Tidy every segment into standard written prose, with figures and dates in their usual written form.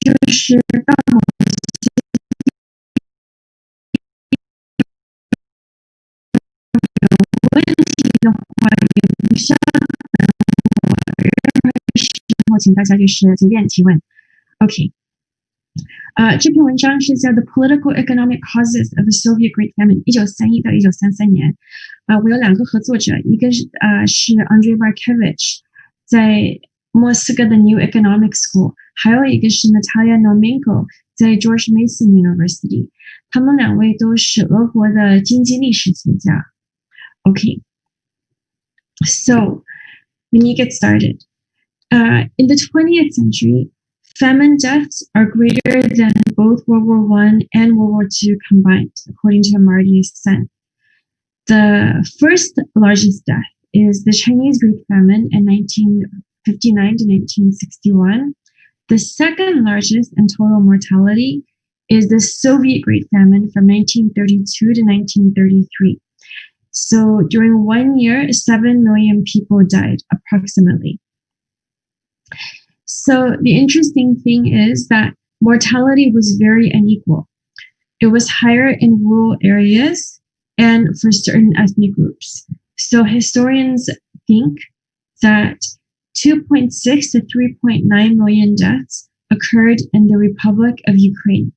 就是当某问题的话，也不需要等我任何时候，请大家就是随便提问。OK， 这篇文章是叫 The Political Economic Causes of the Soviet Great Famine 1931到1933年。我有2个合作者，一个是Andrei Markevich 在莫斯科的 New Economic School， 还有一个是 Natalia Naumenko 在 George Mason University。他们2位都是俄国的经济历史学家。Okay, so let me get started. In the 20th century, famine deaths are greater than both World War I and World War II combined, according to Amartya Sen. The first largest death is the Chinese Great Famine in 1959 to 1961. The second largest in total mortality is the Soviet Great Famine from 1932 to 1933. So during 1 year, 7 million people died, approximately. So the interesting thing is that mortality was very unequal. It was higher in rural areas and for certain ethnic groups. So historians think that 2.6 to 3.9 million deaths occurred in the Republic of Ukraine,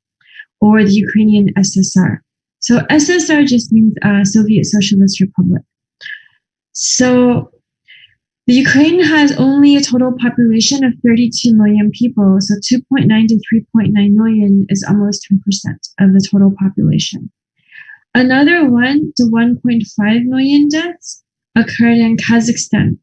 or the Ukrainian SSR. So SSR just means Soviet Socialist Republic. So the Ukraine has only a total population of 32 million people. So 2.9 to 3.9 million is almost 10% of the total population. Another 1 to 1.5 million deaths occurred in Kazakhstan.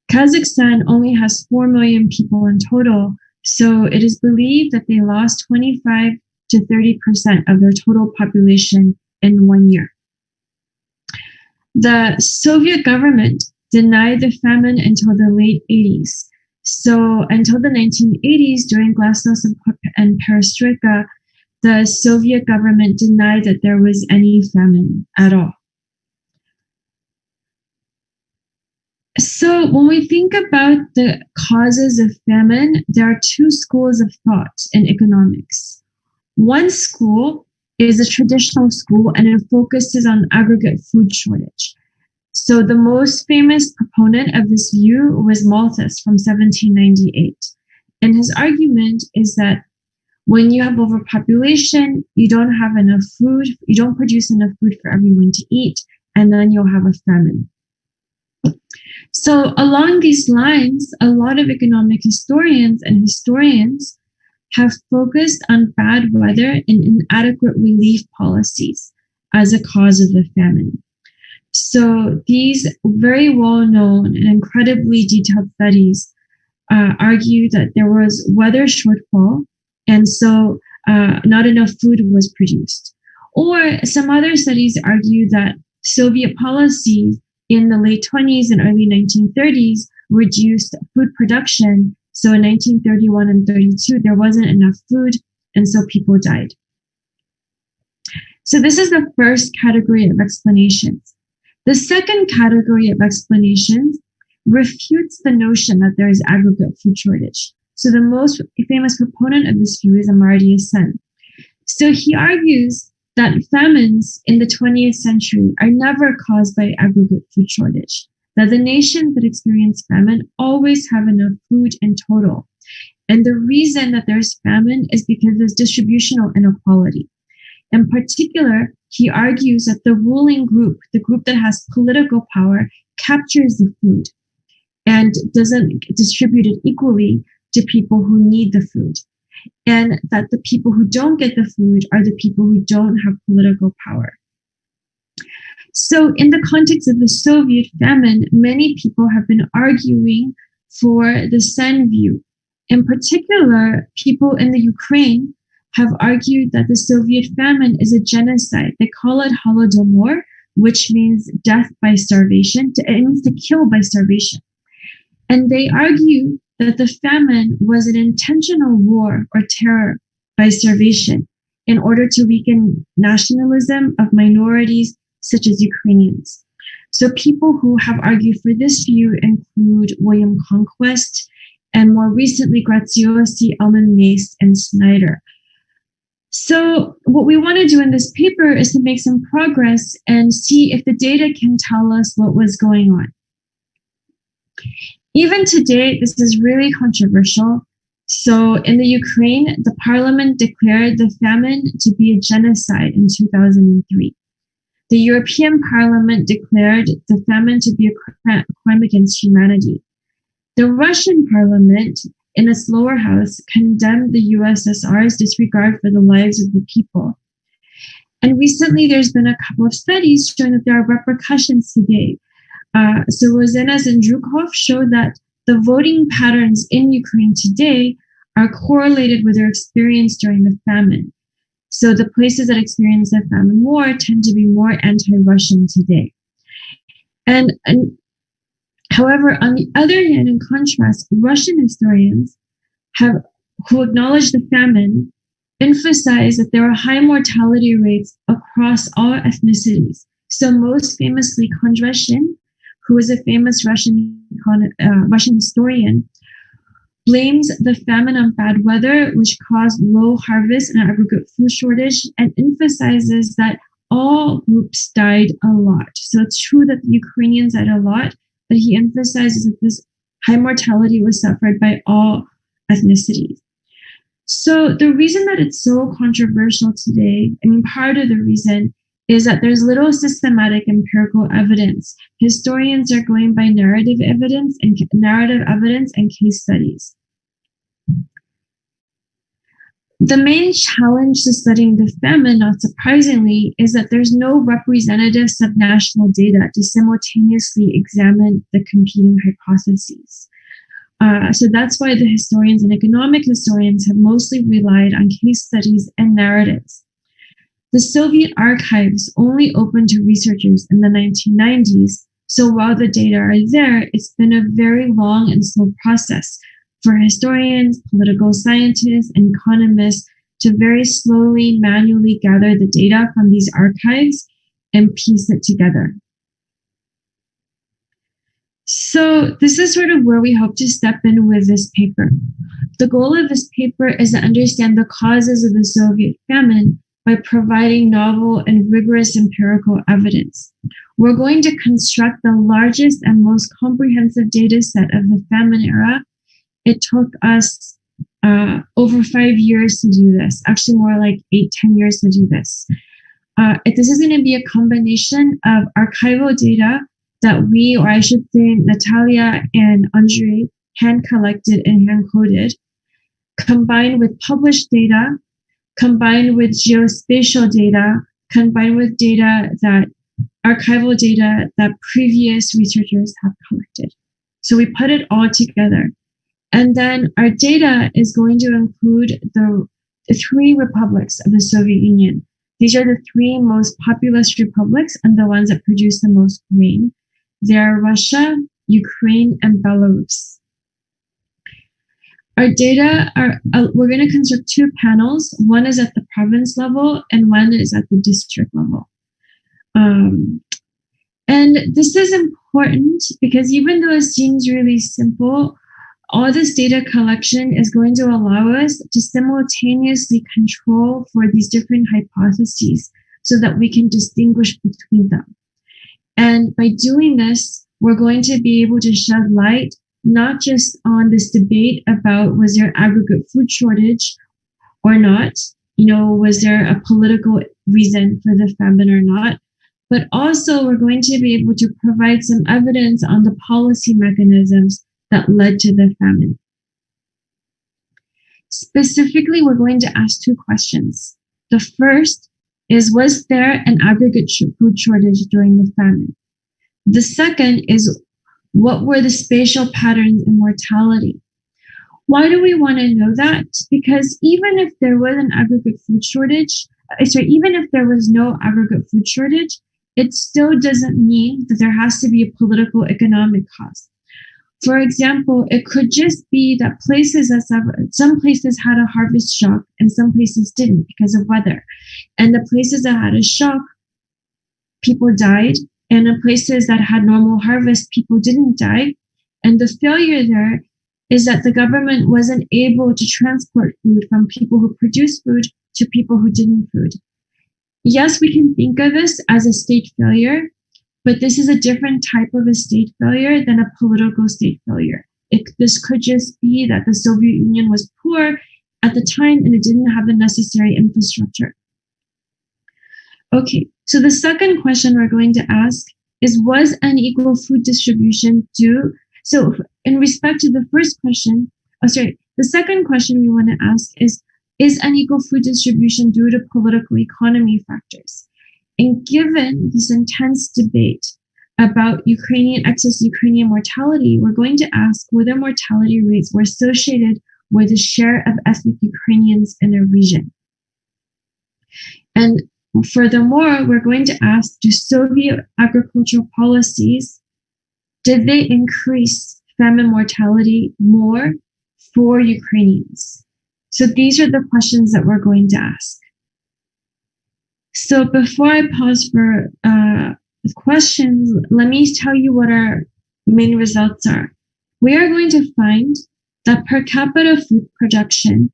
Kazakhstan only has 4 million people in total. So it is believed that they lost 25 to 30% of their total population in 1 year. The Soviet government denied the famine until the late 80s. So until the 1980s, during Glasnost and Perestroika, the Soviet government denied that there was any famine at all. So when we think about the causes of famine, there are 2 schools of thought in economics. One school is a traditional school, and it focuses on aggregate food shortage. So the most famous proponent of this view was Malthus from 1798. And his argument is that when you have overpopulation, you don't have enough food, you don't produce enough food for everyone to eat, and then you'll have a famine. So along these lines, a lot of economic historians have focused on bad weather and inadequate relief policies as a cause of the famine. So these very well-known and incredibly detailed studies argue that there was weather shortfall, and so not enough food was produced. Or some other studies argue that Soviet policies in the late 20s and early 1930s reduced food production. So in 1931 and 32, there wasn't enough food, and so people died. So this is the first category of explanations. The second category of explanations refutes the notion that there is aggregate food shortage. So the most famous proponent of this view is Amartya Sen. So he argues that famines in the 20th century are never caused by aggregate food shortage, that the nations that experience famine always have enough food in total. And the reason that there's famine is because there's distributional inequality. In particular, he argues that the ruling group, the group that has political power, captures the food and doesn't distribute it equally to people who need the food. And that the people who don't get the food are the people who don't have political power. So in the context of the Soviet famine, many people have been arguing for the Sen view. In particular, people in the Ukraine have argued that the Soviet famine is a genocide. They call it Holodomor, which means death by starvation. It means to kill by starvation. And they argue that the famine was an intentional war or terror by starvation in order to weaken nationalism of minorities such as Ukrainians. So people who have argued for this view include William Conquest and more recently Graziosi, Elman, Mace, and Snyder. So what we want to do in this paper is to make some progress and see if the data can tell us what was going on. Even today, this is really controversial. So in the Ukraine, the parliament declared the famine to be a genocide in 2003. The European Parliament declared the famine to be a crime against humanity. The Russian Parliament, in its lower house, condemned the USSR's disregard for the lives of the people. And recently, there's been a couple of studies showing that there are repercussions today. So Rozenas and Zhukov showed that the voting patterns in Ukraine today are correlated with their experience during the famine. So the places that experience the famine more tend to be more anti-Russian today. And however, on the other hand, in contrast, Russian historians who acknowledge the famine emphasize that there are high mortality rates across all ethnicities. So most famously, Kondratyin, who is a famous Russian historian, blames the famine on bad weather, which caused low harvest and aggregate food shortage, and emphasizes that all groups died a lot. So it's true that the Ukrainians died a lot, but he emphasizes that this high mortality was suffered by all ethnicities. So the reason that it's so controversial today, part of the reason is that there's little systematic empirical evidence. Historians are going by narrative evidence and case studies. The main challenge to studying the famine, not surprisingly, is that there's no representative subnational data to simultaneously examine the competing hypotheses. So that's why the historians and economic historians have mostly relied on case studies and narratives. The Soviet archives only opened to researchers in the 1990s, so while the data are there, it's been a very long and slow process for historians, political scientists, and economists to very slowly, manually gather the data from these archives and piece it together. So this is sort of where we hope to step in with this paper. The goal of this paper is to understand the causes of the Soviet famine by providing novel and rigorous empirical evidence. We're going to construct the largest and most comprehensive data set of the famine era. It took us over 5 years to do this, actually more like 8-10 years to do this. This is going to be a combination of archival data that we, or I should say Natalia and Andrei, hand collected and hand coded, combined with published data, combined with geospatial data, combined with archival data that previous researchers have collected. So we put it all together. And then our data is going to include the 3 republics of the Soviet Union. These are the 3 most populous republics and the ones that produce the most grain. They are Russia, Ukraine, and Belarus. Our data we're going to construct 2 panels. One is at the province level and one is at the district level. And this is important because even though it seems really simple, all this data collection is going to allow us to simultaneously control for these different hypotheses so that we can distinguish between them. And by doing this, we're going to be able to shed light not just on this debate about was there aggregate food shortage or not, was there a political reason for the famine or not, but also we're going to be able to provide some evidence on the policy mechanisms that led to the famine. Specifically, we're going to ask 2 questions. The first is, was there an aggregate food shortage during the famine? The second is, what were the spatial patterns in mortality? Why do we want to know that? Because even if there was an aggregate food shortage, even if there was no aggregate food shortage, it still doesn't mean that there has to be a political economic cause. For example, it could just be that some places had a harvest shock and some places didn't because of weather. And the places that had a shock, people died. And in places that had normal harvest, people didn't die. And the failure there is that the government wasn't able to transport food from people who produce food to people who didn't food. Yes, we can think of this as a state failure, but this is a different type of a state failure than a political state failure. This could just be that the Soviet Union was poor at the time and it didn't have the necessary infrastructure. Okay, so the second question we're going to ask is, was unequal food distribution due? So in respect to the first question, the second question we want to ask is unequal food distribution due to political economy factors? And given this intense debate about excess Ukrainian mortality, we're going to ask whether mortality rates were associated with the share of ethnic Ukrainians in a region. And furthermore, we're going to ask, do Soviet agricultural policies, did they increase famine mortality more for Ukrainians? So these are the questions that we're going to ask. So before I pause for questions, let me tell you what our main results are. We are going to find that per capita food production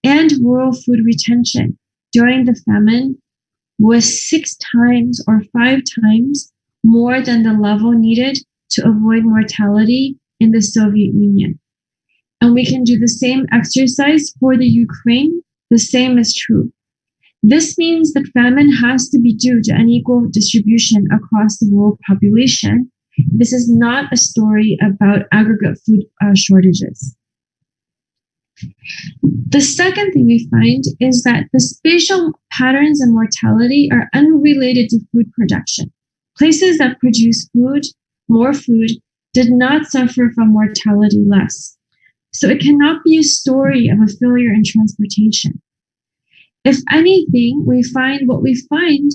and rural food retention during the famine was 6 times or 5 times more than the level needed to avoid mortality in the Soviet Union. And we can do the same exercise for the Ukraine. The same is true. This means that famine has to be due to unequal distribution across the world population. This is not a story about aggregate food shortages. The second thing we find is that the spatial patterns of mortality are unrelated to food production. Places that produce more food, did not suffer from mortality less. So it cannot be a story of a failure in transportation. If anything, what we find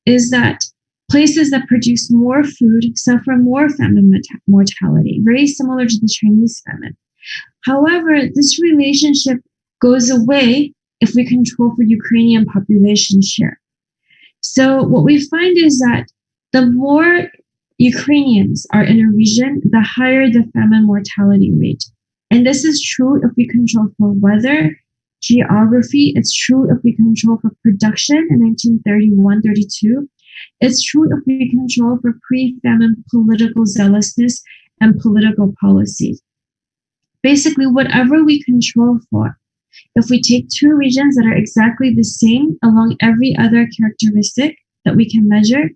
is that places that produce more food suffer more famine mortality, very similar to the Chinese famine. However, this relationship goes away if we control for Ukrainian population share. So what we find is that the more Ukrainians are in a region, the higher the famine mortality rate. And this is true if we control for weather, geography. It's true if we control for production in 1931-32. It's true if we control for pre-famine political zealousness and political policies. Basically, whatever we control for, if we take 2 regions that are exactly the same along every other characteristic that we can measure,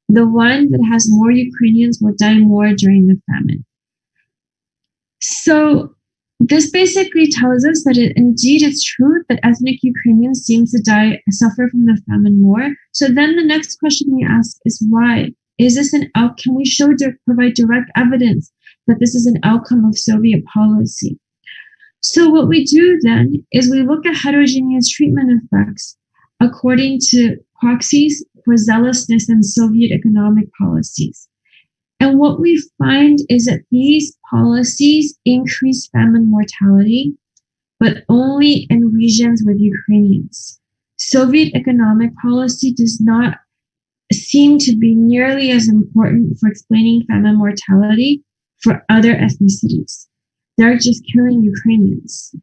the one that has more Ukrainians will die more during the famine. So this basically tells us that indeed it's true that ethnic Ukrainians seem to suffer from the famine more. So then the next question we ask is why? Is this can we provide direct evidence that this is an outcome of Soviet policy? So what we do then is we look at heterogeneous treatment effects according to proxies for zealousness in Soviet economic policies. And what we find is that these policies increase famine mortality, but only in regions with Ukrainians. Soviet economic policy does not seem to be nearly as important for explaining famine mortality for other ethnicities. They're just killing Ukrainians.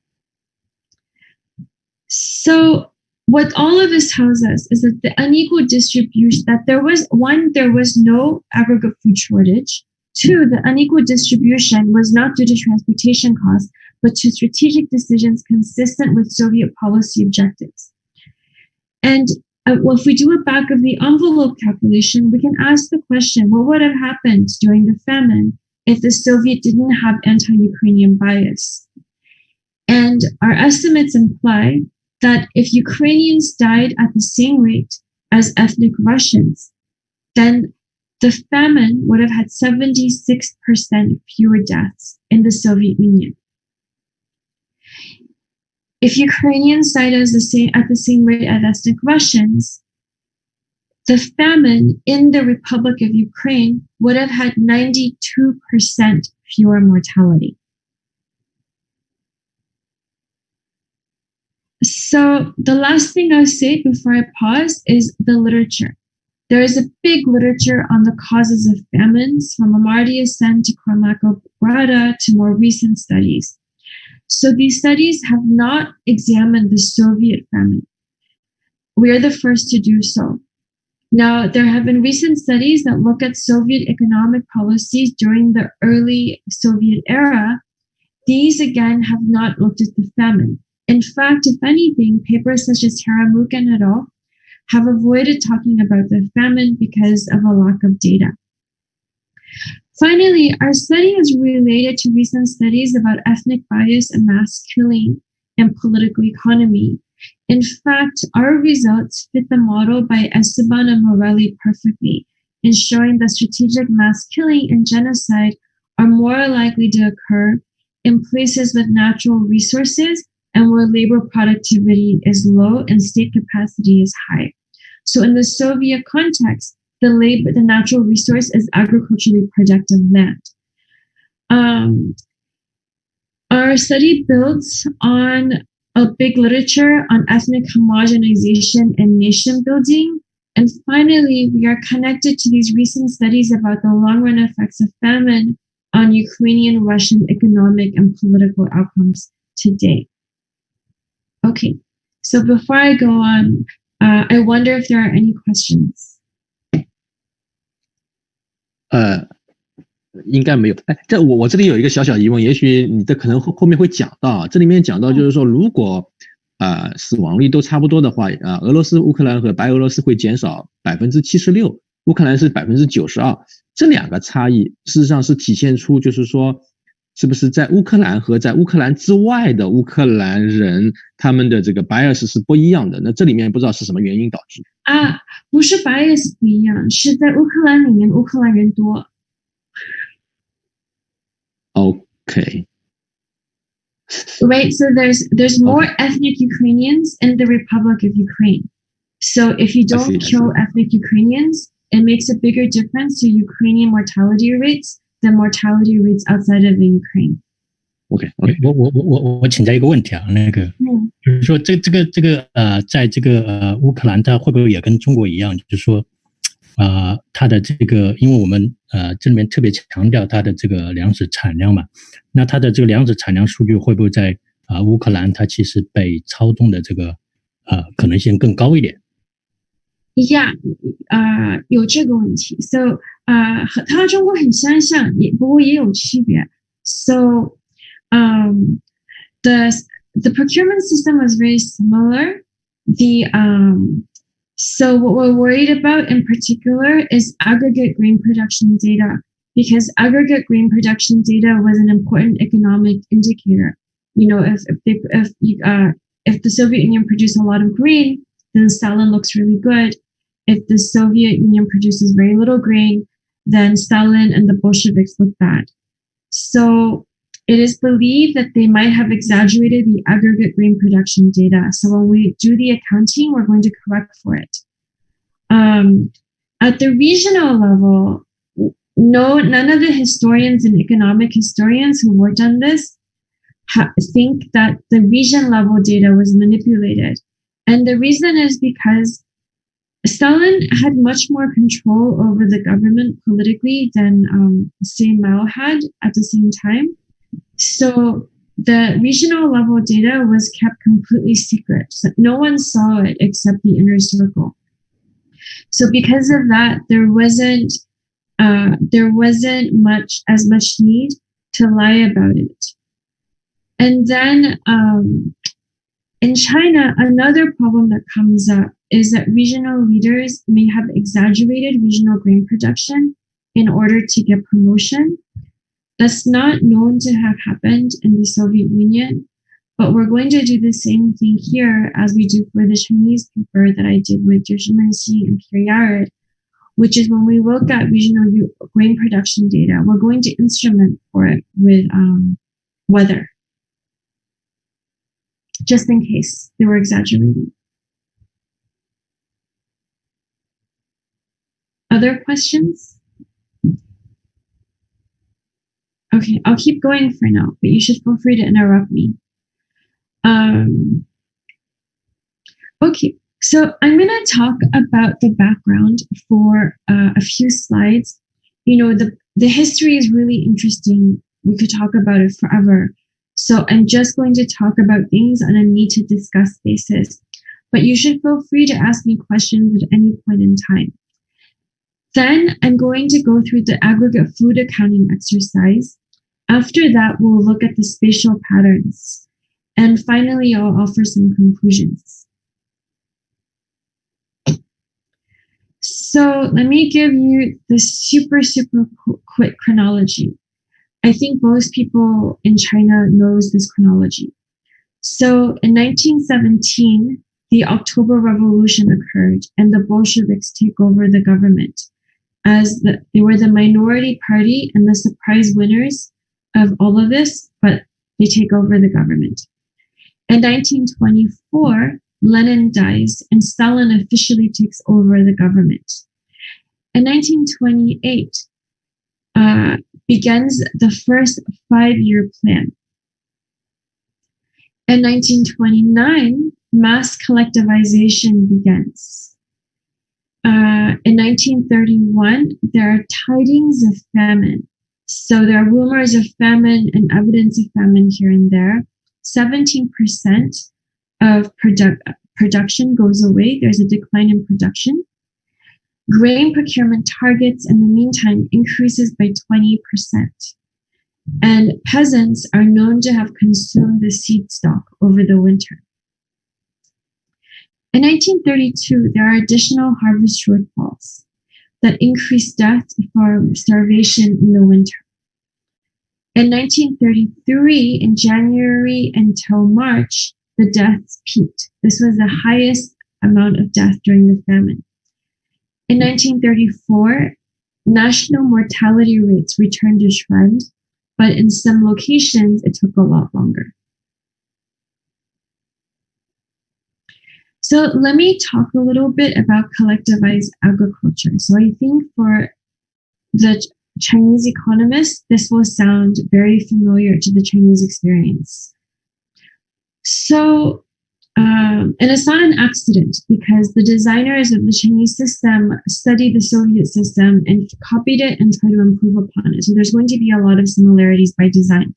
So what all of this tells us is that the unequal distribution, that there was no aggregate food shortage. 2, the unequal distribution was not due to transportation costs, but to strategic decisions consistent with Soviet policy objectives. And if we do a back of the envelope calculation, we can ask the question, what would have happened during the famine if the Soviet didn't have anti-Ukrainian bias? And our estimates imply that if Ukrainians died at the same rate as ethnic Russians, then the famine would have had 76% fewer deaths in the Soviet Union. If Ukrainians died at the same rate as ethnic Russians, the famine in the Republic of Ukraine would have had 92% fewer mortality. So the last thing I'll say before I pause is the literature. There is a big literature on the causes of famines, from Amartya Sen to Cormaco Grada to more recent studies. So these studies have not examined the Soviet famine. We are the first to do so. Now, there have been recent studies that look at Soviet economic policies during the early Soviet era. These, again, have not looked at the famine. In fact, if anything, papers such as Haramukin et al. Have avoided talking about the famine because of a lack of data. Finally, our study is related to recent studies about ethnic bias and mass killing and political economy. In fact, our results fit the model by Esteban and Morelli perfectly in showing that strategic mass killing and genocide are more likely to occur in places with natural resources and where labor productivity is low and state capacity is high. So in the Soviet context, the natural resource is agriculturally productive land. Our study builds on a big literature on ethnic homogenization and nation building. And finally, we are connected to these recent studies about the long-run effects of famine on Ukrainian-Russian economic and political outcomes today. Okay, so before I go on, I wonder if there are any questions. 应该没有。这我这里有一个小小疑问，也许你的可能后面会讲到。这里面讲到就是说，如果死亡率都差不多的话，俄罗斯、乌克兰和白俄罗斯会减少76%，乌克兰是92%。这两个差异事实上是体现出，就是说，是不是在乌克兰和在乌克兰之外的乌克兰人，他们的这个 bias 是不一样的？那这里面不知道是什么原因导致？不是 bias 不一样，是在乌克兰里面乌克兰人多。Okay. Right, so there's more ethnic Ukrainians in the Republic of Ukraine. So if you don't kill ethnic Ukrainians, it makes a bigger difference to Ukrainian mortality rates than mortality rates outside of the Ukraine. OK， 我请教一个问题啊，就是说这个在这个乌克兰，它会不会也跟中国一样，就是说它的这个，因为我们这里面特别强调它的这个粮食产量嘛，那它的这个粮食产量数据会不会在乌克兰它其实被操纵的这个可能性更高一点？ Yeah， 有这个问题。So， 和它和中国很相像，不过也有区别。So， the procurement system was very similar. So what we're worried about in particular is aggregate grain production data, because aggregate grain production data was an important economic indicator. You know, if the Soviet Union produced a lot of grain, then Stalin looks really good. If the Soviet Union produces very little grain, then Stalin and the Bolsheviks look bad. So it is believed that they might have exaggerated the aggregate grain production data. So when we do the accounting, we're going to correct for it. At the regional level, none of the historians and economic historians who worked on this think that the region level data was manipulated. And the reason is because Stalin had much more control over the government politically than, say, Mao had at the same time. So the regional level data was kept completely secret. So no one saw it except the inner circle. So because of that, there wasn't as much need to lie about it. And then in China, another problem that comes up is that regional leaders may have exaggerated regional grain production in order to get promotion. That's not known to have happened in the Soviet Union, but we're going to do the same thing here as we do for the Chinese paper that I did with Zhi and Pierre Yared, which is when we look at regional grain production data, we're going to instrument for it with weather, just in case they were exaggerating. Other questions? Okay, I'll keep going for now, but you should feel free to interrupt me. Okay, so I'm going to talk about the background for a few slides. You know, the history is really interesting. We could talk about it forever. So I'm just going to talk about things on a need to discuss basis, but you should feel free to ask me questions at any point in time. Then I'm going to go through the aggregate food accounting exercise. After that, we'll look at the spatial patterns. And finally, I'll offer some conclusions. So let me give you the super quick chronology. I think most people in China knows this chronology. So in 1917, the October Revolution occurred and the Bolsheviks take over the government as they were the minority party and the surprise winners of all of this, but they take over the government. In 1924, Lenin dies and Stalin officially takes over the government. In 1928, begins the first 5-year plan. In 1929, mass collectivization begins. In 1931, there are tidings of famine. So there are rumors of famine and evidence of famine here and there. 17% of production goes away. There's a decline in production. Grain procurement targets in the meantime increases by 20%. And peasants are known to have consumed the seed stock over the winter. In 1932, there are additional harvest shortfalls that increase death from starvation in the winter. In 1933, in January until March, the deaths peaked. This was the highest amount of death during the famine. In 1934, national mortality rates returned to trend, but in some locations, it took a lot longer. So let me talk a little bit about collectivized agriculture. So I think for the Chinese economists, this will sound very familiar to the Chinese experience. So, and it's not an accident because the designers of the Chinese system studied the Soviet system and copied it and tried to improve upon it. So there's going to be a lot of similarities by design.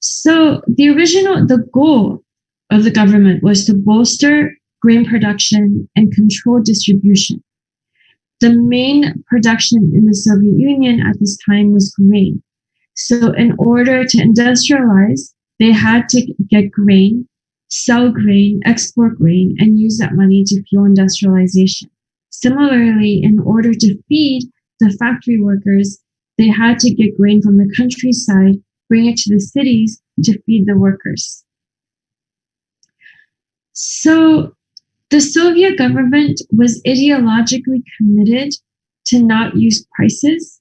So the goal of the government was to bolster grain production and control distribution. The main production in the Soviet Union at this time was grain. So in order to industrialize, they had to get grain, sell grain, export grain, and use that money to fuel industrialization. Similarly, in order to feed the factory workers, they had to get grain from the countryside, bring it to the cities to feed the workers. So the Soviet government was ideologically committed to not use prices.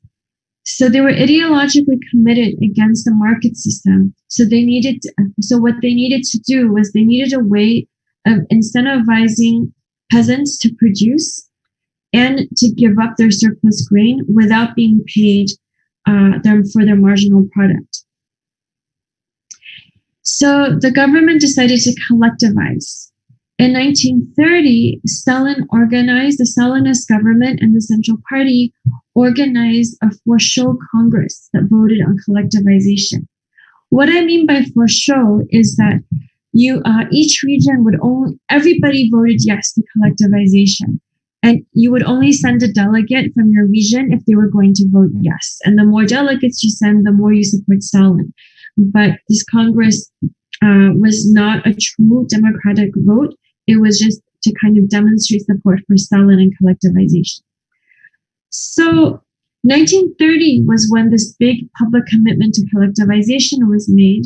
So they were ideologically committed against the market system. So what they needed to do was they needed a way of incentivizing peasants to produce and to give up their surplus grain without being paid them for their marginal product. So the government decided to collectivize. In 1930, Stalin organized, the Stalinist government and the Central Party organized a for-show Congress that voted on collectivization. What I mean by for-show is that each region everybody voted yes to collectivization. And you would only send a delegate from your region if they were going to vote yes. And the more delegates you send, the more you support Stalin. But this Congress was not a true democratic vote. It was just to kind of demonstrate support for Stalin and collectivization. So 1930 was when this big public commitment to collectivization was made.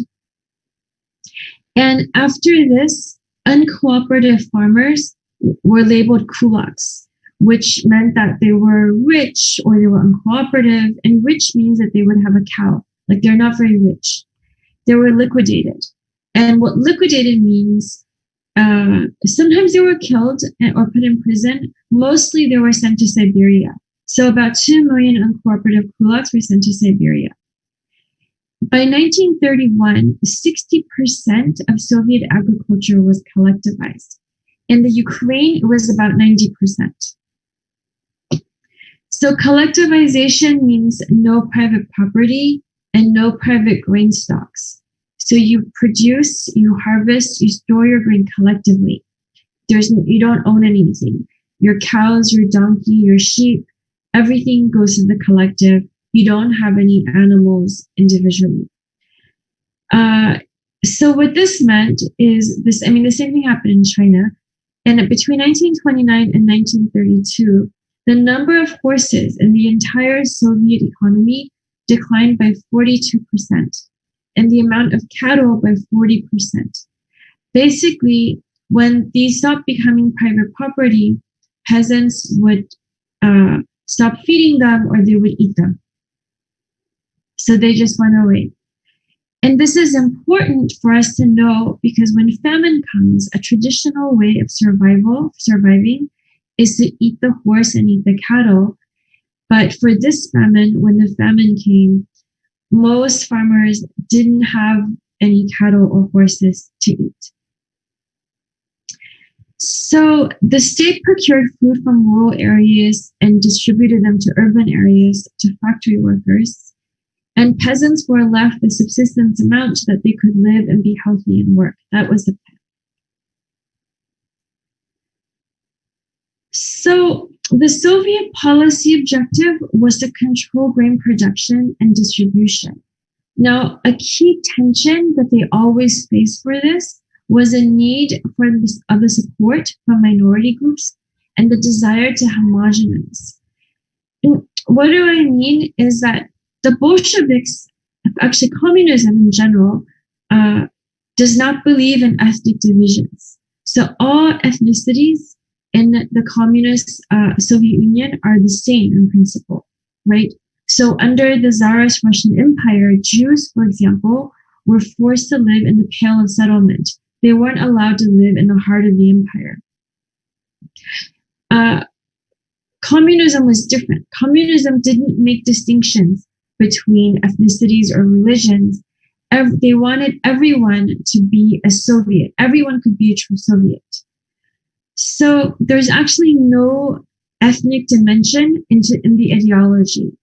And after this, uncooperative farmers were labeled kulaks, which meant that they were rich or they were uncooperative. And rich means that they would have a cow. Like they're not very rich. They were liquidated. And what liquidated means, sometimes they were killed or put in prison. Mostly they were sent to Siberia. So about 2 million uncooperative kulaks were sent to Siberia. By 1931, 60% of Soviet agriculture was collectivized. In the Ukraine, it was about 90%. So collectivization means no private property and no private grain stocks. So you produce, you harvest, you store your grain collectively. You don't own anything. Your cows, your donkey, your sheep, everything goes to the collective. You don't have any animals individually. So what this meant is the same thing happened in China. And between 1929 and 1932, the number of horses in the entire Soviet economy declined by 42%, and the amount of cattle by 40%. Basically, when these stopped becoming private property, peasants would stop feeding them or they would eat them. So they just went away. And this is important for us to know because when famine comes, a traditional way of surviving, is to eat the horse and eat the cattle. But for this famine, when the famine came, most farmers didn't have any cattle or horses to eat. So the state procured food from rural areas and distributed them to urban areas to factory workers. And peasants were left the subsistence amount that they could live and be healthy and work. That was the plan. So the Soviet policy objective was to control grain production and distribution. Now, a key tension that they always faced for this was a need for the support from minority groups and the desire to homogenize. And what do I mean is that the Bolsheviks, actually communism in general, does not believe in ethnic divisions. So all ethnicities in the communist Soviet Union are the same in principle, right? So under the Tsarist Russian Empire, Jews, for example, were forced to live in the Pale of Settlement. They weren't allowed to live in the heart of the empire. Communism was different. Communism didn't make distinctions between ethnicities or religions. They wanted everyone to be a Soviet. Everyone could be a true Soviet. So there's actually no ethnic dimension in the ideology.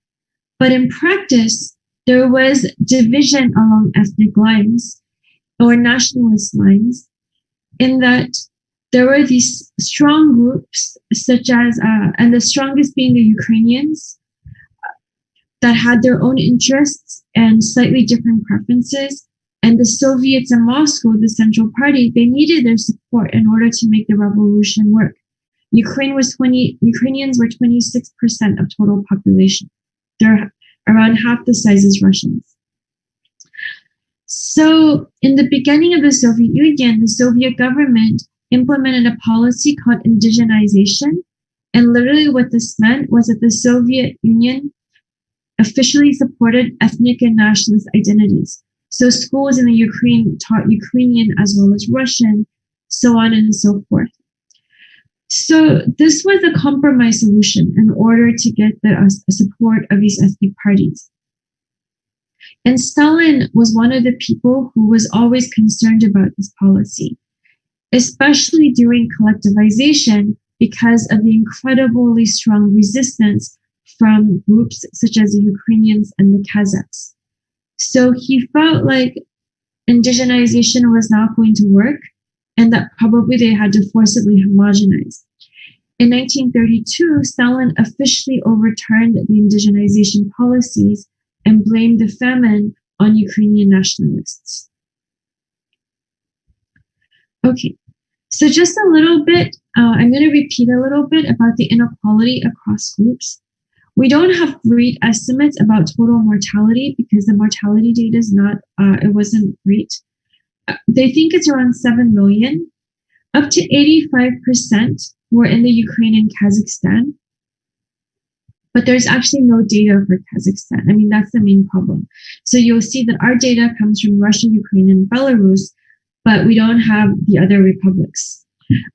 But in practice, there was division along ethnic lines or nationalist lines in that there were these strong groups such as, and the strongest being the Ukrainians, that had their own interests and slightly different preferences. And the Soviets in Moscow, the Central Party, they needed their support in order to make the revolution work. Ukrainians were 26% of total population. They're around half the size as Russians. So in the beginning of the Soviet Union, the Soviet government implemented a policy called indigenization. And literally what this meant was that the Soviet Union officially supported ethnic and nationalist identities. So schools in the Ukraine taught Ukrainian as well as Russian, so on and so forth. So this was a compromise solution in order to get the support of these ethnic parties. And Stalin was one of the people who was always concerned about this policy, especially during collectivization because of the incredibly strong resistance from groups such as the Ukrainians and the Kazakhs. So he felt like indigenization was not going to work and that probably they had to forcibly homogenize. In 1932, Stalin officially overturned the indigenization policies and blamed the famine on Ukrainian nationalists. Okay, so just a little bit, I'm going to repeat a little bit about the inequality across groups. We don't have great estimates about total mortality because the mortality data is not, it wasn't great. They think it's around 7 million. Up to 85% were in the Ukraine and Kazakhstan. But there's actually no data for Kazakhstan. I mean, that's the main problem. So you'll see that our data comes from Russia, Ukraine, and Belarus, but we don't have the other republics.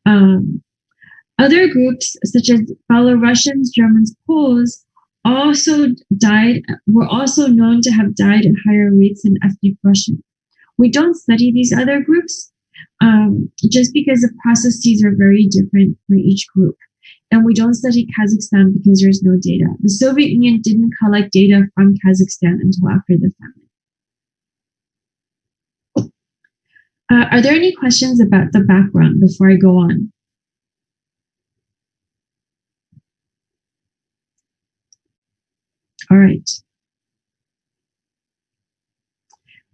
Other groups, such as Belarusians, Germans, Poles, were also known to have died at higher rates than ethnic Russian. We don't study these other groups just because the processes are very different for each group. And we don't study Kazakhstan because there's no data. The Soviet Union didn't collect data from Kazakhstan until after the famine. Are there any questions about the background before I go on? All right.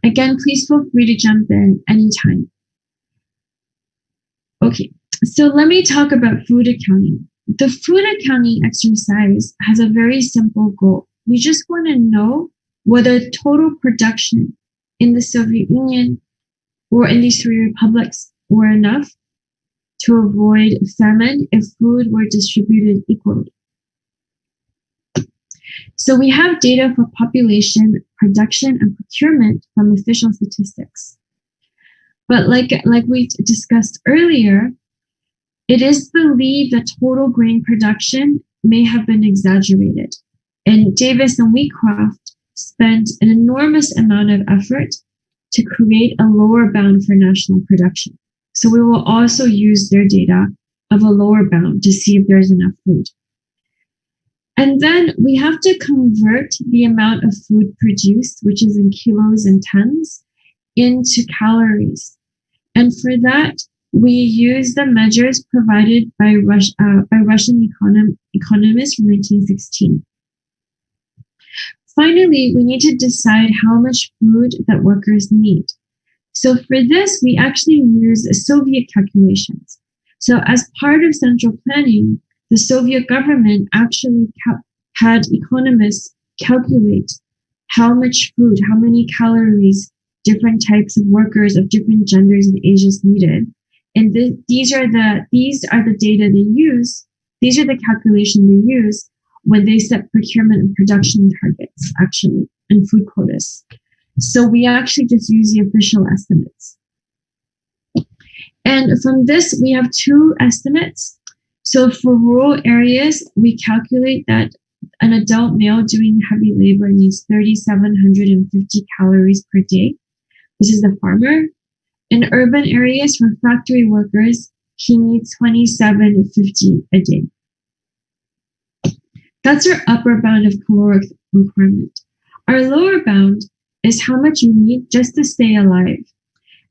Again, please feel free to jump in anytime. Okay, so let me talk about food accounting. The food accounting exercise has a very simple goal. We just want to know whether total production in the Soviet Union or in these three republics were enough to avoid famine if food were distributed equally. So we have data for population, production, and procurement from official statistics. But like we discussed earlier, it is believed that total grain production may have been exaggerated. And Davis and Wheatcroft spent an enormous amount of effort to create a lower bound for national production. So we will also use their data of a lower bound to see if there's enough food. And then we have to convert the amount of food produced, which is in kilos and tons, into calories. And for that, we use the measures provided by Russian economists from 1916. Finally, we need to decide how much food that workers need. So for this, we actually use Soviet calculations. So as part of central planning, the Soviet government actually had economists calculate how much food, how many calories different types of workers of different genders and ages needed. And these are the data they use. These are the calculations they use when they set procurement and production targets, actually, and food quotas. So we actually just use the official estimates. And from this, we have two estimates. So for rural areas, we calculate that an adult male doing heavy labor needs 3,750 calories per day. This is the farmer. In urban areas for factory workers, he needs 2,750 a day. That's our upper bound of caloric requirement. Our lower bound is how much you need just to stay alive.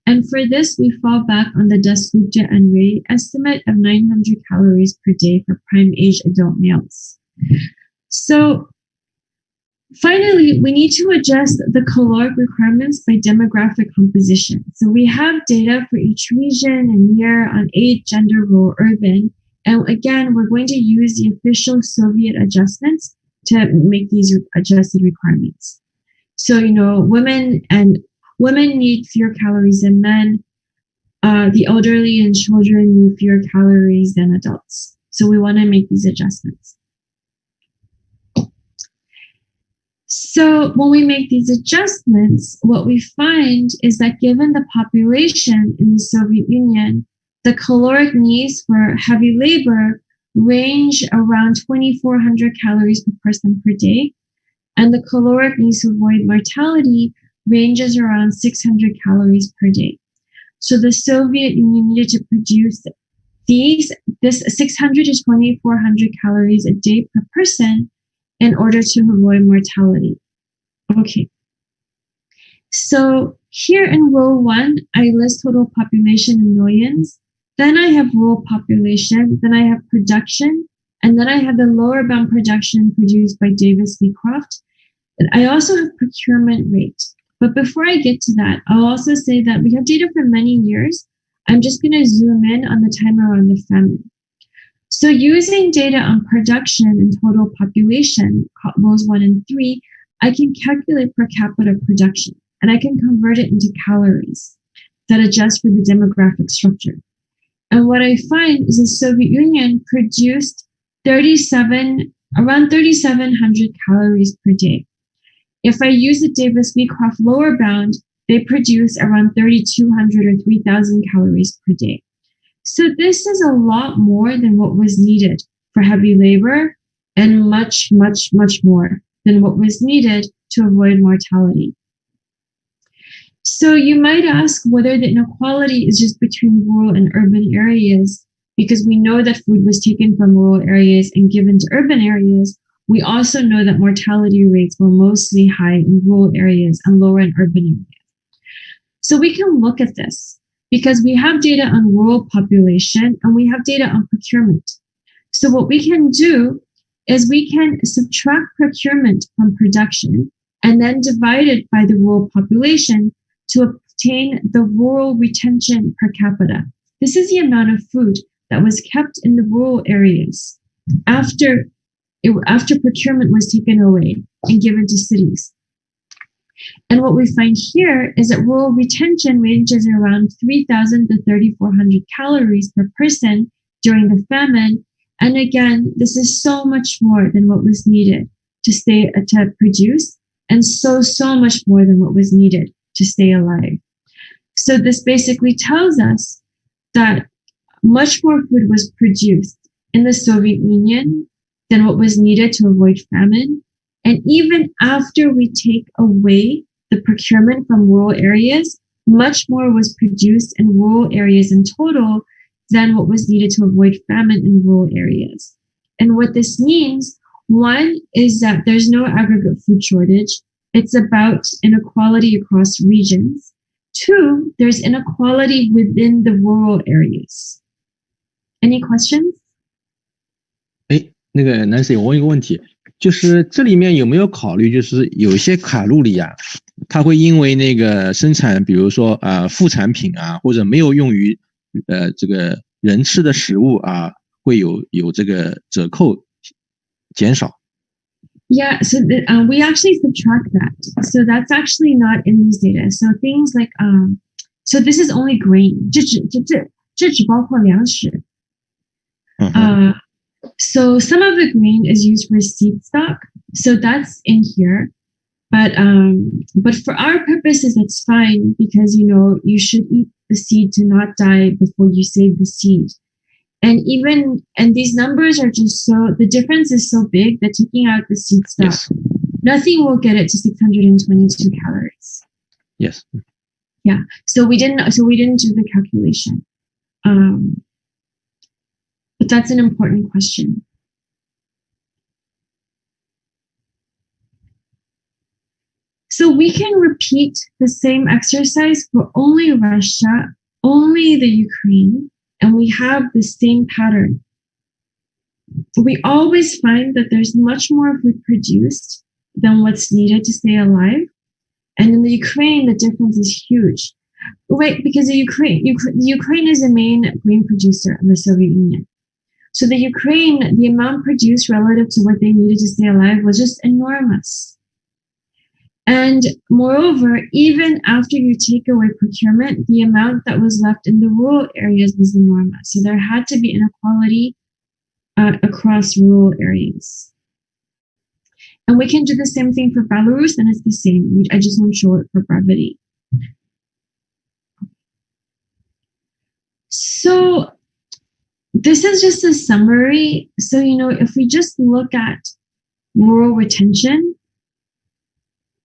And for this, we fall back on the Dasgupta and Ray estimate of 900 calories per day for prime-age adult males. So finally, we need to adjust the caloric requirements by demographic composition. So we have data for each region and year on age, gender, rural, urban. And again, we're going to use the official Soviet adjustments to make these adjusted requirements. So, women need fewer calories than men. The elderly and children need fewer calories than adults. So we want to make these adjustments. So when we make these adjustments, what we find is that given the population in the Soviet Union, the caloric needs for heavy labor range around 2,400 calories per person per day, and the caloric needs to avoid mortality ranges around 600 calories per day. So the Soviet Union needed to produce this 600 to 2,400 calories a day per person in order to avoid mortality. Okay. So here in row 1, I list total population in millions. Then I have rural population. Then I have production. And then I have the lower bound production produced by Davis-Wheatcroft. And I also have procurement rate. But before I get to that, I'll also say that we have data for many years. I'm just going to zoom in on the time around the famine. So using data on production and total population, rows 1 and 3, I can calculate per capita production, and I can convert it into calories that adjust for the demographic structure. And what I find is the Soviet Union produced around 3,700 calories per day. If I use the Davis-Wheatcroft lower bound, they produce around 3,200 or 3,000 calories per day. So this is a lot more than what was needed for heavy labor and much, much, much more than what was needed to avoid mortality. So you might ask whether the inequality is just between rural and urban areas, because we know that food was taken from rural areas and given to urban areas. We also know that mortality rates were mostly high in rural areas and lower in urban areas. So we can look at this. because we have data on rural population and we have data on procurement. So what we can do is we can subtract procurement from production and then divide it by the rural population to obtain the rural retention per capita. This is the amount of food that was kept in the rural areas after procurement was taken away and given to cities. And what we find here is that rural retention ranges around 3,000 to 3,400 calories per person during the famine. And again, this is so much more than what was needed to produce, and so much more than what was needed to stay alive. So this basically tells us that much more food was produced in the Soviet Union than what was needed to avoid famine. And even after we take away the procurement from rural areas, much more was produced in rural areas in total than what was needed to avoid famine in rural areas. And what this means, one, is that there's no aggregate food shortage. It's about inequality across regions. Two, there's inequality within the rural areas. Any questions? 那个 Nancy 我问一个问题，就是这里面有没有考虑，就是有一些卡路里啊，它会因为那个生产，比如说副产品啊，或者没有用于这个人吃的食物啊，会有这个折扣减少。Yeah, so we actually subtract that. So that's actually not in these data. So things like, so this is only grain. 这只包括粮食。So some of the grain is used for seed stock. So that's in here. But for our purposes, it's fine because, you should eat the seed to not die before you save the seed. And these numbers are just the difference is so big that taking out the seed stock, yes, nothing will get it to 622 calories. Yes. Yeah. So we didn't do the calculation. But that's an important question. So we can repeat the same exercise for only Russia, only the Ukraine, and we have the same pattern. We always find that there's much more food produced than what's needed to stay alive. And in the Ukraine, the difference is huge. Right, because the Ukraine is the main grain producer in the Soviet Union. So the Ukraine, the amount produced relative to what they needed to stay alive was just enormous. And moreover, even after you take away procurement, the amount that was left in the rural areas was enormous. So there had to be inequality across rural areas. And we can do the same thing for Belarus, and it's the same. I just won't show it for brevity. So this is just a summary. So, if we just look at rural retention,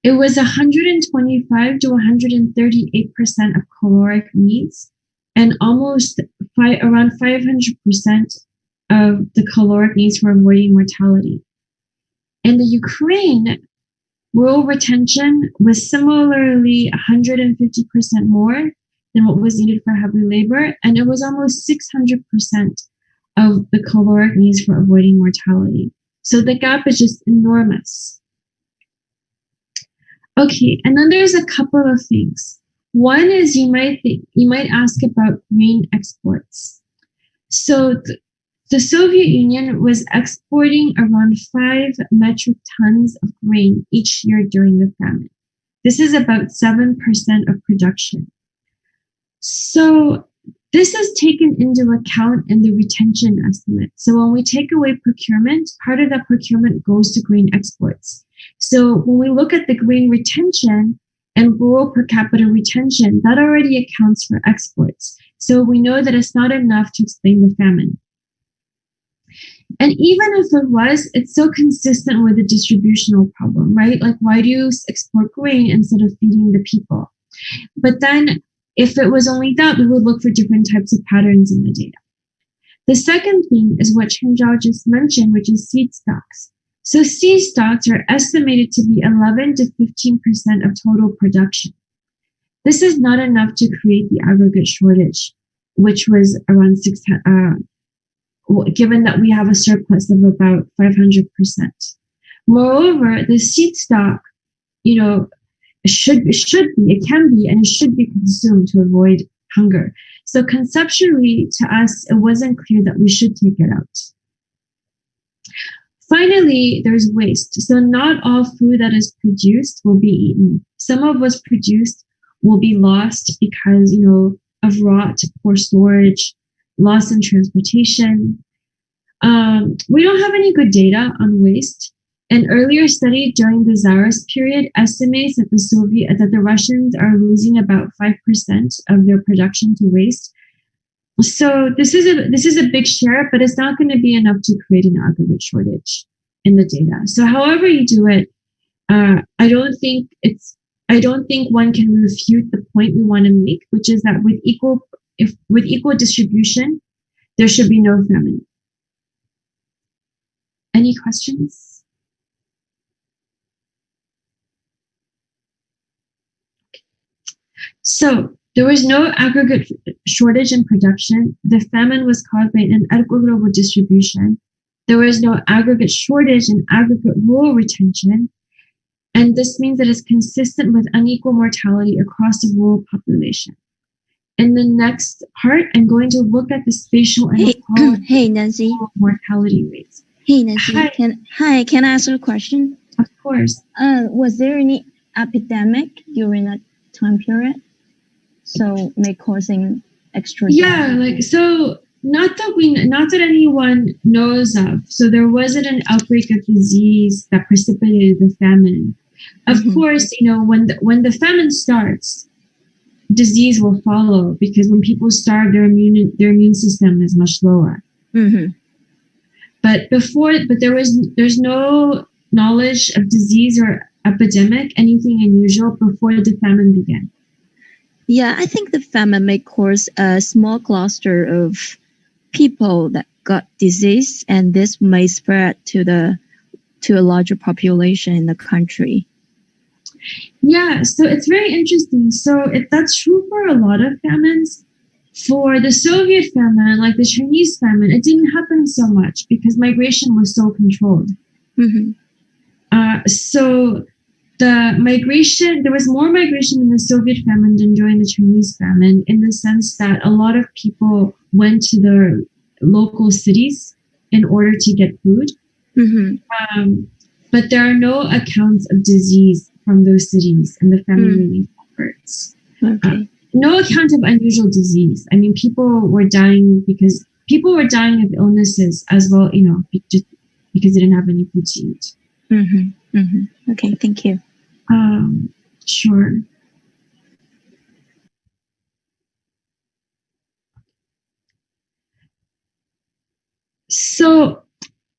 it was 125 to 138% of caloric needs, and almost around 500% of the caloric needs for avoiding mortality. In the Ukraine, rural retention was similarly 150% more than what was needed for heavy labor, and it was almost 600% of the caloric needs for avoiding mortality. So the gap is just enormous. Okay, and then there's a couple of things. One is you might ask about grain exports. So the Soviet Union was exporting around 5 metric tons of grain each year during the famine. This is about 7% of production. So this is taken into account in the retention estimate. So when we take away procurement, part of that procurement goes to grain exports. So when we look at the grain retention and rural per capita retention, that already accounts for exports. So we know that it's not enough to explain the famine. And even if it was, it's so consistent with the distributional problem, right? Like, why do you export grain instead of feeding the people? But then if it was only that, we would look for different types of patterns in the data. The second thing is what Chen Zhao just mentioned, which is seed stocks. So seed stocks are estimated to be 11 to 15% of total production. this is not enough to create the aggregate shortage, which was around given that we have a surplus of about 500%. Moreover, the seed stock, it can be, and it should be consumed to avoid hunger. So conceptually, to us, it wasn't clear that we should take it out. Finally, there's waste. So not all food that is produced will be eaten. Some of what's produced will be lost because, of rot, poor storage, loss in transportation. We don't have any good data on waste. An earlier study during the Tsarist period estimates that the Russians are losing about 5% of their production to waste. So this is a big share, but it's not going to be enough to create an aggregate shortage in the data. So however you do it, I don't think one can refute the point we want to make, which is that with equal distribution, there should be no famine. Any questions? So there was no aggregate shortage in production. The famine was caused by an inequitable distribution. There was no aggregate shortage in aggregate rural retention. And this means that it's consistent with unequal mortality across the rural population. In the next part, I'm going to look at the spatial inequality Hey, Nancy. Mortality rates. Hey, Nancy. Hi. Can I ask you a question? Of course. Was there any epidemic during that time period? So may causing extra. Yeah, not that anyone knows of. So there wasn't an outbreak of disease that precipitated the famine. Of course, when the famine starts, disease will follow because when people starve, their immune system is much lower. But there's no knowledge of disease or epidemic, anything unusual before the famine began. Yeah, I think the famine may cause a small cluster of people that got disease, and this may spread to a larger population in the country. Yeah, so it's very interesting. So that's true for a lot of famines. For the Soviet famine, like the Chinese famine, it didn't happen so much because migration was so controlled. So there was more migration in the Soviet famine than during the Chinese famine, in the sense that a lot of people went to their local cities in order to get food. But there are no accounts of disease from those cities in the famine relief efforts. No account of unusual disease. I mean, people were dying of illnesses as well, just because they didn't have any food to eat. Okay, thank you. Sure. So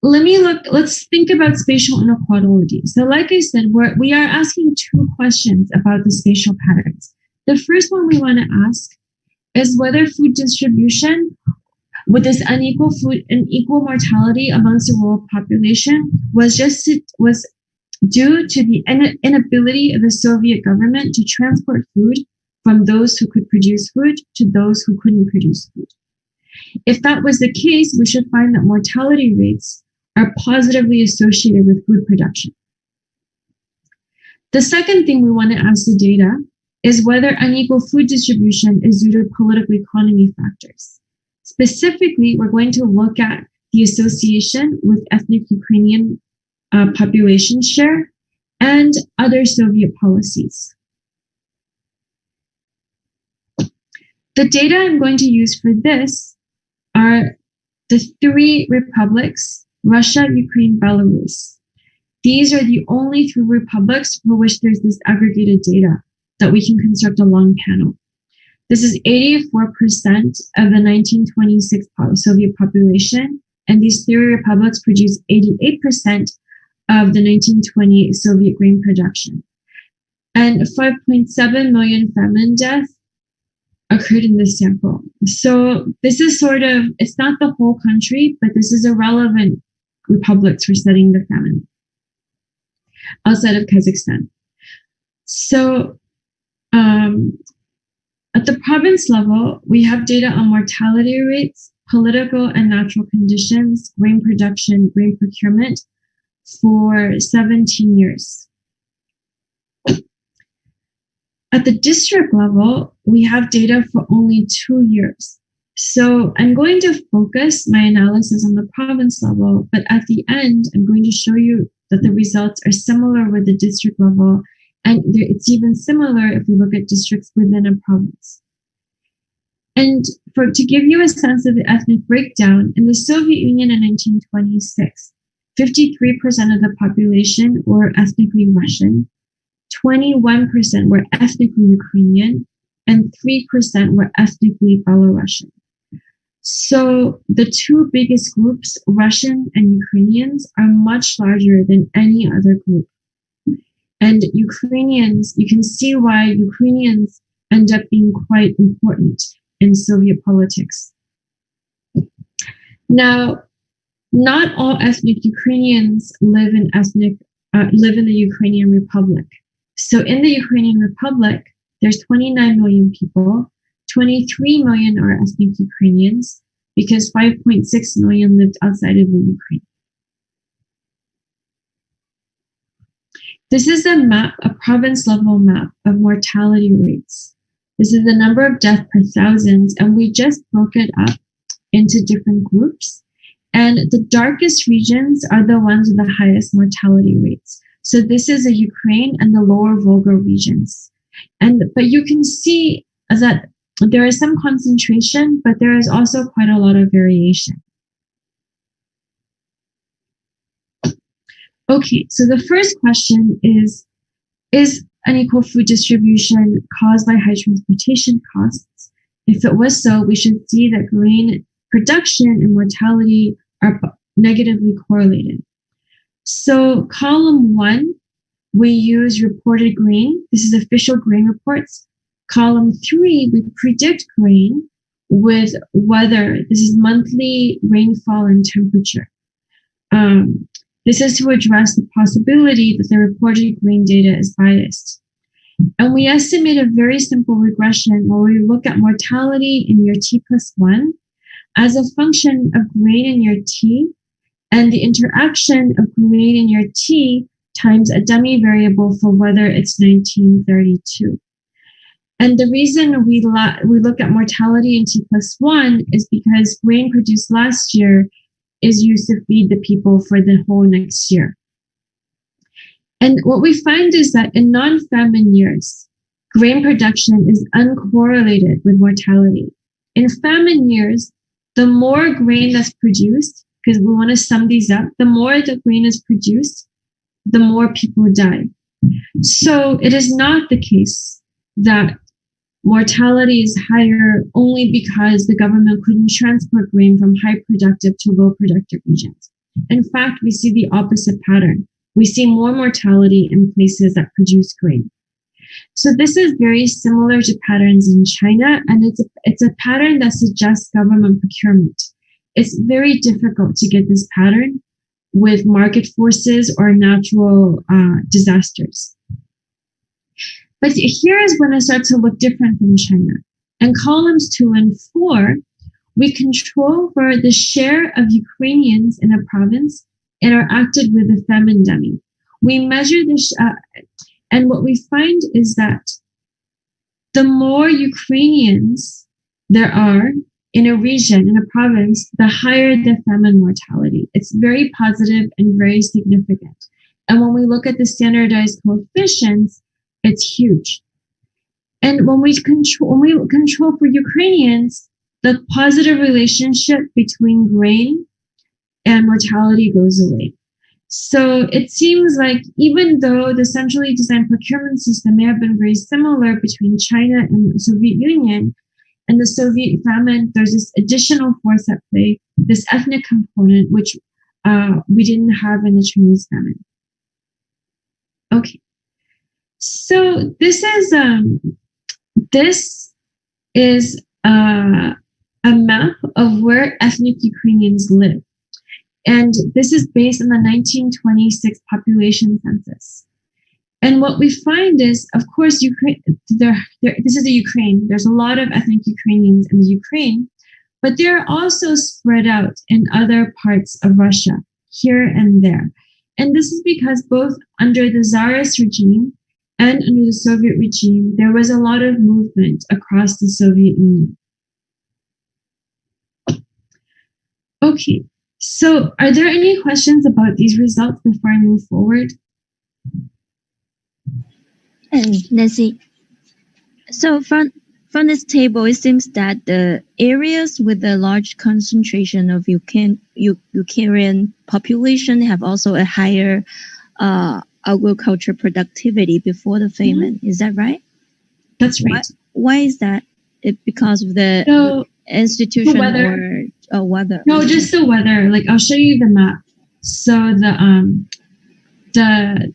let's think about spatial inequality. So like I said, we are asking two questions about the spatial patterns. The first one we want to ask is whether food distribution with this unequal mortality amongst the rural population was due to the inability of the Soviet government to transport food from those who could produce food to those who couldn't produce food. If that was the case, we should find that mortality rates are positively associated with food production. The second thing we want to ask the data is whether unequal food distribution is due to political economy factors. Specifically, we're going to look at the association with ethnic Ukrainian population share and other Soviet policies. The data I'm going to use for this are the three republics, Russia, Ukraine, Belarus. These are the only three republics for which there's this aggregated data that we can construct a long panel. This is 84% of the 1926 Soviet population, and these three republics produce 88% of the 1928 Soviet grain production. And 5.7 million famine deaths occurred in this sample. So this is it's not the whole country, but this is a relevant republics for studying the famine outside of Kazakhstan. So At the province level, we have data on mortality rates, political and natural conditions, grain production, grain procurement for 17 years. At the district level, we have data for only 2 years. So I'm going to focus my analysis on the province level, but at the end, I'm going to show you that the results are similar with the district level, and it's even similar if we look at districts within a province. And to give you a sense of the ethnic breakdown, in the Soviet Union in 1926, 53% of the population were ethnically Russian, 21% were ethnically Ukrainian, and 3% were ethnically Belarusian. So the two biggest groups, Russian and Ukrainians, are much larger than any other group. And Ukrainians, you can see why Ukrainians end up being quite important in Soviet politics. Now, not all ethnic Ukrainians live in the Ukrainian Republic. So in the Ukrainian Republic, there's 29 million people. 23 million are ethnic Ukrainians because 5.6 million lived outside of the Ukraine. This is a map, a province level map of mortality rates. This is the number of deaths per thousands, and we just broke it up into different groups. And the darkest regions are the ones with the highest mortality rates. So this is the Ukraine and the lower Volga regions. But you can see that there is some concentration, but there is also quite a lot of variation. Okay, so the first question is unequal food distribution caused by high transportation costs? If it was so, we should see that grain production and mortality are negatively correlated. So column 1, we use reported grain. This is official grain reports. Column 3, we predict grain with weather. This is monthly rainfall and temperature. This is to address the possibility that the reported grain data is biased. And we estimate a very simple regression where we look at mortality in year T+1 as a function of grain in year T and the interaction of grain in year T times a dummy variable for whether it's 1932. And the reason we look at mortality in T+1 is because grain produced last year is used to feed the people for the whole next year. And what we find is that in non-famine years, grain production is uncorrelated with mortality. In famine years, the more grain that's produced, because we want to sum these up, the more the grain is produced, the more people die. So it is not the case that mortality is higher only because the government couldn't transport grain from high productive to low productive regions. In fact, we see the opposite pattern. We see more mortality in places that produce grain. So this is very similar to patterns in China, and it's a pattern that suggests government procurement. It's very difficult to get this pattern with market forces or natural disasters. But here is when it starts to look different from China. In columns 2 and 4, we control for the share of Ukrainians in a province interacted with the famine dummy. We measure this, and what we find is that the more Ukrainians there are in a region, in a province, the higher the famine mortality. It's very positive and very significant. And when we look at the standardized coefficients, it's huge. And when we control for Ukrainians, the positive relationship between grain and mortality goes away. So it seems like even though the centrally designed procurement system may have been very similar between China and the Soviet Union and the Soviet famine, there's this additional force at play, this ethnic component, which we didn't have in the Chinese famine. Okay. So this is a map of where ethnic Ukrainians live. And this is based on the 1926 population census. And what we find is, of course, Ukraine. This is the Ukraine. There's a lot of ethnic Ukrainians in the Ukraine, but they're also spread out in other parts of Russia, here and there. And this is because both under the Tsarist regime and under the Soviet regime, there was a lot of movement across the Soviet Union. Okay, so are there any questions about these results before I move forward? And Nancy, so from this table, it seems that the areas with a large concentration of Ukrainian population have also a higher agriculture productivity before the famine. Is that right? That's right. Why is that? Because of the institution weather. or weather? No, just the weather. Like, I'll show you the map. So the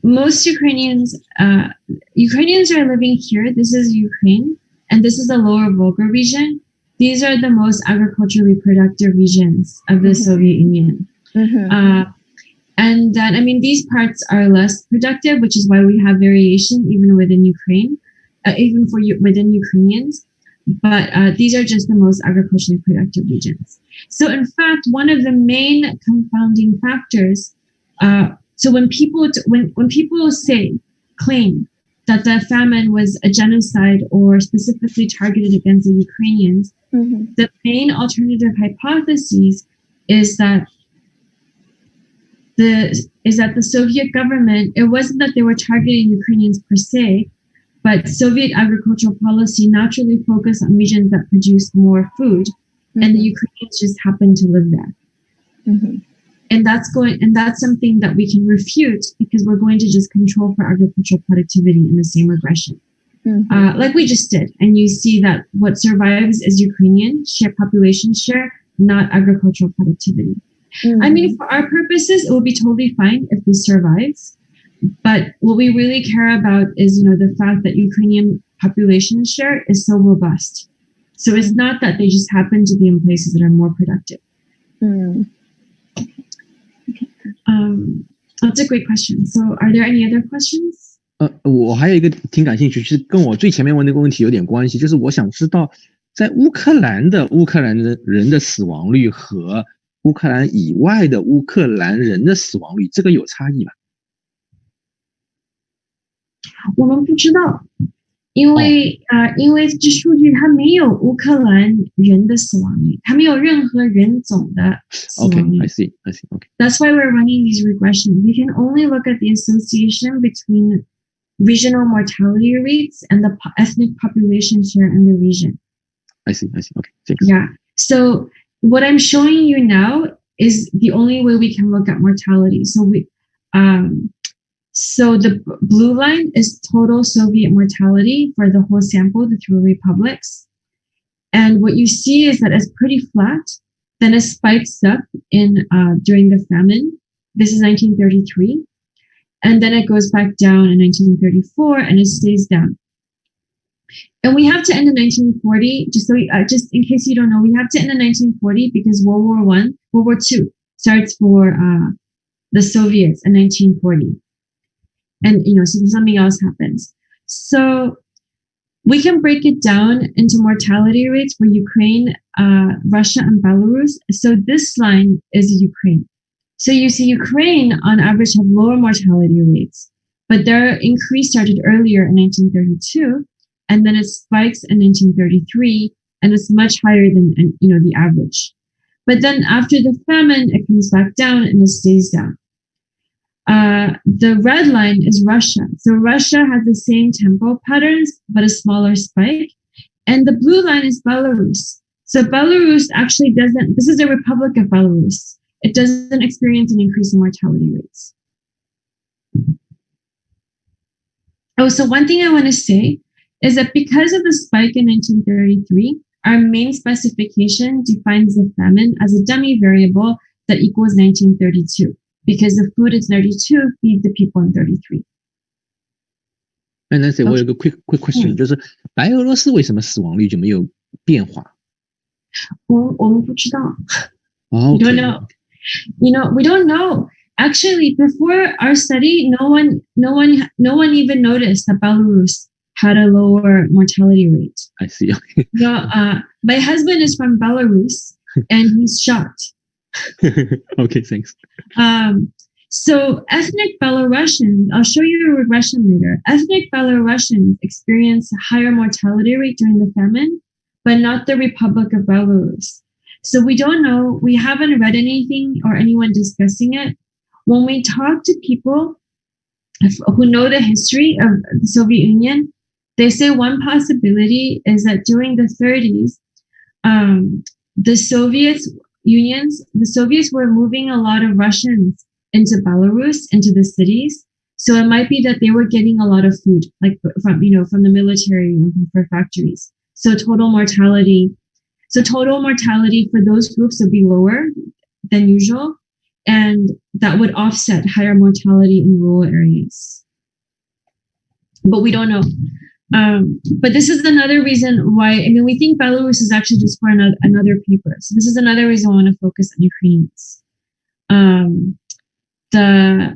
most Ukrainians are living here. This is Ukraine, and this is the lower Volga region. These are the most agriculturally productive regions of the Soviet Union. And then, I mean, these parts are less productive, which is why we have variation even within Ukraine, within Ukrainians. But these are just the most agriculturally productive regions. So, in fact, one of the main confounding factors. So when people claim that the famine was a genocide or specifically targeted against the Ukrainians, the main alternative hypothesis is that the Soviet government, it wasn't that they were targeting Ukrainians per se, but Soviet agricultural policy naturally focused on regions that produced more food, and the Ukrainians just happened to live there. And that's something that we can refute because we're going to just control for agricultural productivity in the same regression, like we just did. And you see that what survives is Ukrainian population share, not agricultural productivity. I mean, for our purposes, it will be totally fine if this survives. But what we really care about is, the fact that Ukrainian population share is so robust. So it's not that they just happen to be in places that are more productive. That's a great question. So are there any other questions? 我还有一个挺感兴趣，其实跟我最前面问那个问题有点关系，就是我想知道，在乌克兰人的死亡率和乌克兰以外的乌克兰人的死亡率，这个有差异吗？我们不知道，因为这数据它没有乌克兰人的死亡率，它没有任何人种的死亡率。Okay, I see. Okay. That's why we're running these regressions. We can only look at the association between regional mortality rates and the ethnic population share in the region. I see. Okay, thanks. Yeah. So what I'm showing you now is the only way we can look at mortality. So the blue line is total Soviet mortality for the whole sample, the 3 republics. And what you see is that it's pretty flat. Then it spikes up during the famine. This is 1933. And then it goes back down in 1934 and it stays down. And we have to end in 1940, just in case you don't know, we have to end in 1940 because World War II starts for the Soviets in 1940. And, so something else happens. So we can break it down into mortality rates for Ukraine, Russia, and Belarus. So this line is Ukraine. So you see Ukraine on average have lower mortality rates, but their increase started earlier in 1932, and then it spikes in 1933, and it's much higher than, the average. But then after the famine, it comes back down and it stays down. The red line is Russia. So Russia has the same tempo patterns, but a smaller spike. And the blue line is Belarus. So Belarus actually doesn't, this is the Republic of Belarus. It doesn't experience an increase in mortality rates. Oh, so one thing I want to say is that because of the spike in 1933, our main specification defines the famine as a dummy variable that equals 1932. Because the food in 32 feeds the people in 33. And Nancy, 我有个 quick question， 就是白俄罗斯为什么死亡率就没有变化？我们不知道。Oh, okay. We don't know. We don't know. actually, before our study, no one even noticed that Belarus had a lower mortality rate. I see. My husband is from Belarus, and he's shocked. Okay, thanks. So ethnic Belarusians, I'll show you a regression later. Ethnic Belarusians experience a higher mortality rate during the famine, but not the Republic of Belarus. So we don't know. We haven't read anything or anyone discussing it. When we talk to people who know the history of the Soviet Union, they say one possibility is that during the 30s, the Soviets were moving a lot of Russians into Belarus, into the cities. So it might be that they were getting a lot of food, like from the military and from factories. So total mortality for those groups would be lower than usual, and that would offset higher mortality in rural areas. But we don't know. But this is another reason why, we think Belarus is actually just for another paper. So this is another reason I want to focus on Ukrainians. Sorry,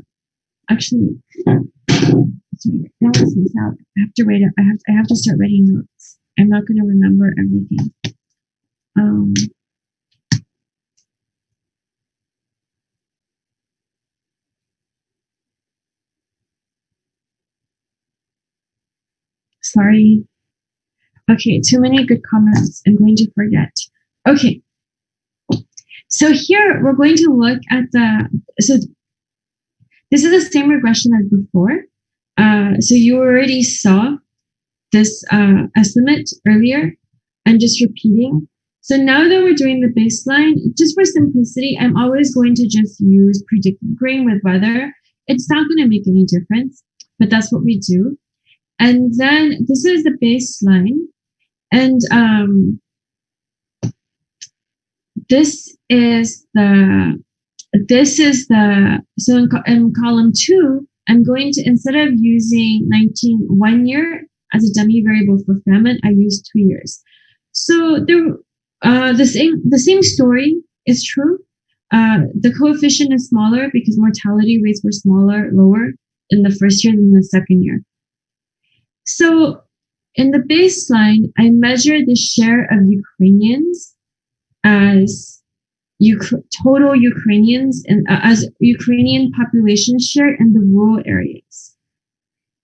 now it's out. I have to write it. I have to start writing notes. I'm not going to remember everything. Sorry. Okay, too many good comments. I'm going to forget. Okay. So here we're going to look at so this is the same regression as before. So you already saw this estimate earlier. I'm just repeating. So now that we're doing the baseline, just for simplicity, I'm always going to just use predicted grain with weather. It's not going to make any difference, but that's what we do. And then this is the baseline. And so in column 2, I'm going to, instead of using 1 year as a dummy variable for famine, I use 2 years. So the same story is true. The coefficient is smaller because mortality rates were lower in the first year than the second year. So in the baseline, I measure the share of Ukrainians as total Ukrainians and as Ukrainian population share in the rural areas.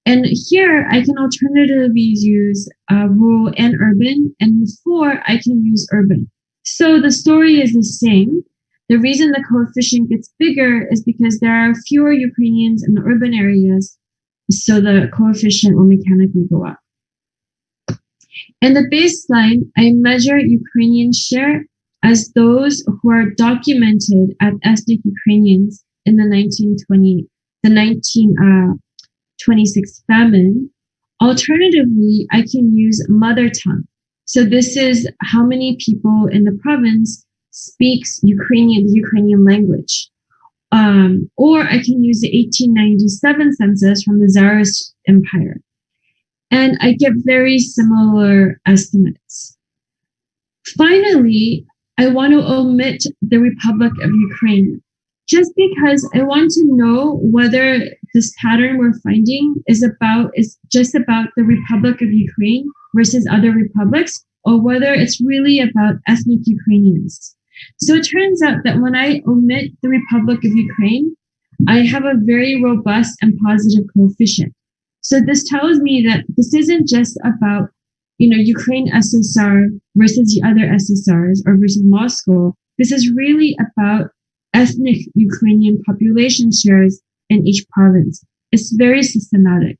And here I can alternatively use rural and urban, and before I can use urban. So the story is the same. The reason the coefficient gets bigger is because there are fewer Ukrainians in the urban areas, so the coefficient will mechanically go up. In the baseline, I measure Ukrainian share as those who are documented as ethnic Ukrainians in the 1926 famine. Alternatively, I can use mother tongue. So this is how many people in the province speaks the Ukrainian language. Or I can use the 1897 census from the Tsarist Empire. And I get very similar estimates. Finally, I want to omit the Republic of Ukraine, just because I want to know whether this pattern we're finding is just about the Republic of Ukraine versus other republics, or whether it's really about ethnic Ukrainians. So it turns out that when I omit the Republic of Ukraine, I have a very robust and positive coefficient. So this tells me that this isn't just about, Ukraine SSR versus the other SSRs or versus Moscow. This is really about ethnic Ukrainian population shares in each province. It's very systematic.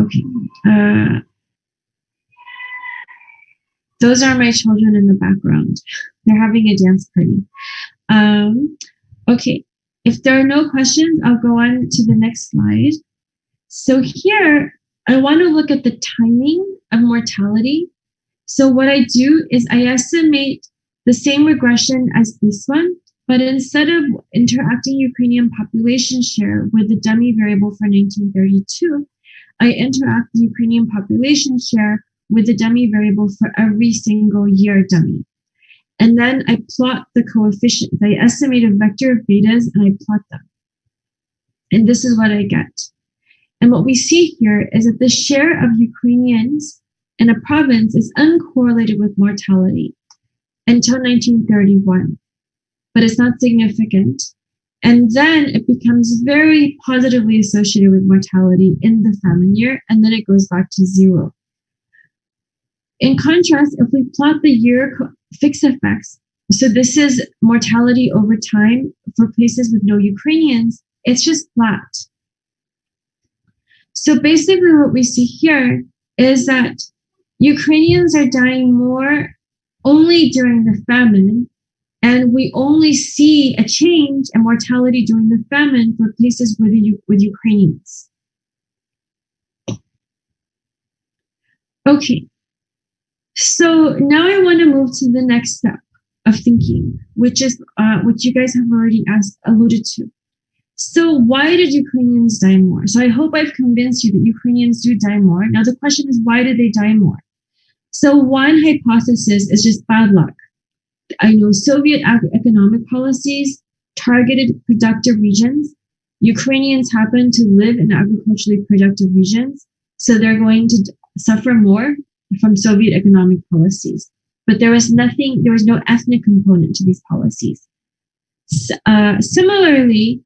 Okay. Those are my children in the background. They're having a dance party. Okay. If there are no questions, I'll go on to the next slide. So here, I want to look at the timing of mortality. So what I do is I estimate the same regression as this one, but instead of interacting Ukrainian population share with the dummy variable for 1932, I interact the Ukrainian population share with the dummy variable for every single year dummy. And then I plot the coefficients. I estimate a vector of betas and I plot them. And this is what I get. And what we see here is that the share of Ukrainians in a province is uncorrelated with mortality until 1931, but it's not significant. And then it becomes very positively associated with mortality in the famine year, and then it goes back to zero. In contrast, if we plot the year fixed effects, so this is mortality over time for places with no Ukrainians, it's just flat. So basically what we see here is that Ukrainians are dying more only during the famine, and we only see a change in mortality during the famine for places with Ukrainians. Okay, so now I want to move to the next step of thinking, which is what you guys have already alluded to. So why did Ukrainians die more? So I hope I've convinced you that Ukrainians do die more. Now the question is, why did they die more? So one hypothesis is just bad luck. I know Soviet economic policies targeted productive regions. Ukrainians happen to live in agriculturally productive regions, so they're going to suffer more from Soviet economic policies. But there was no ethnic component to these policies. Similarly,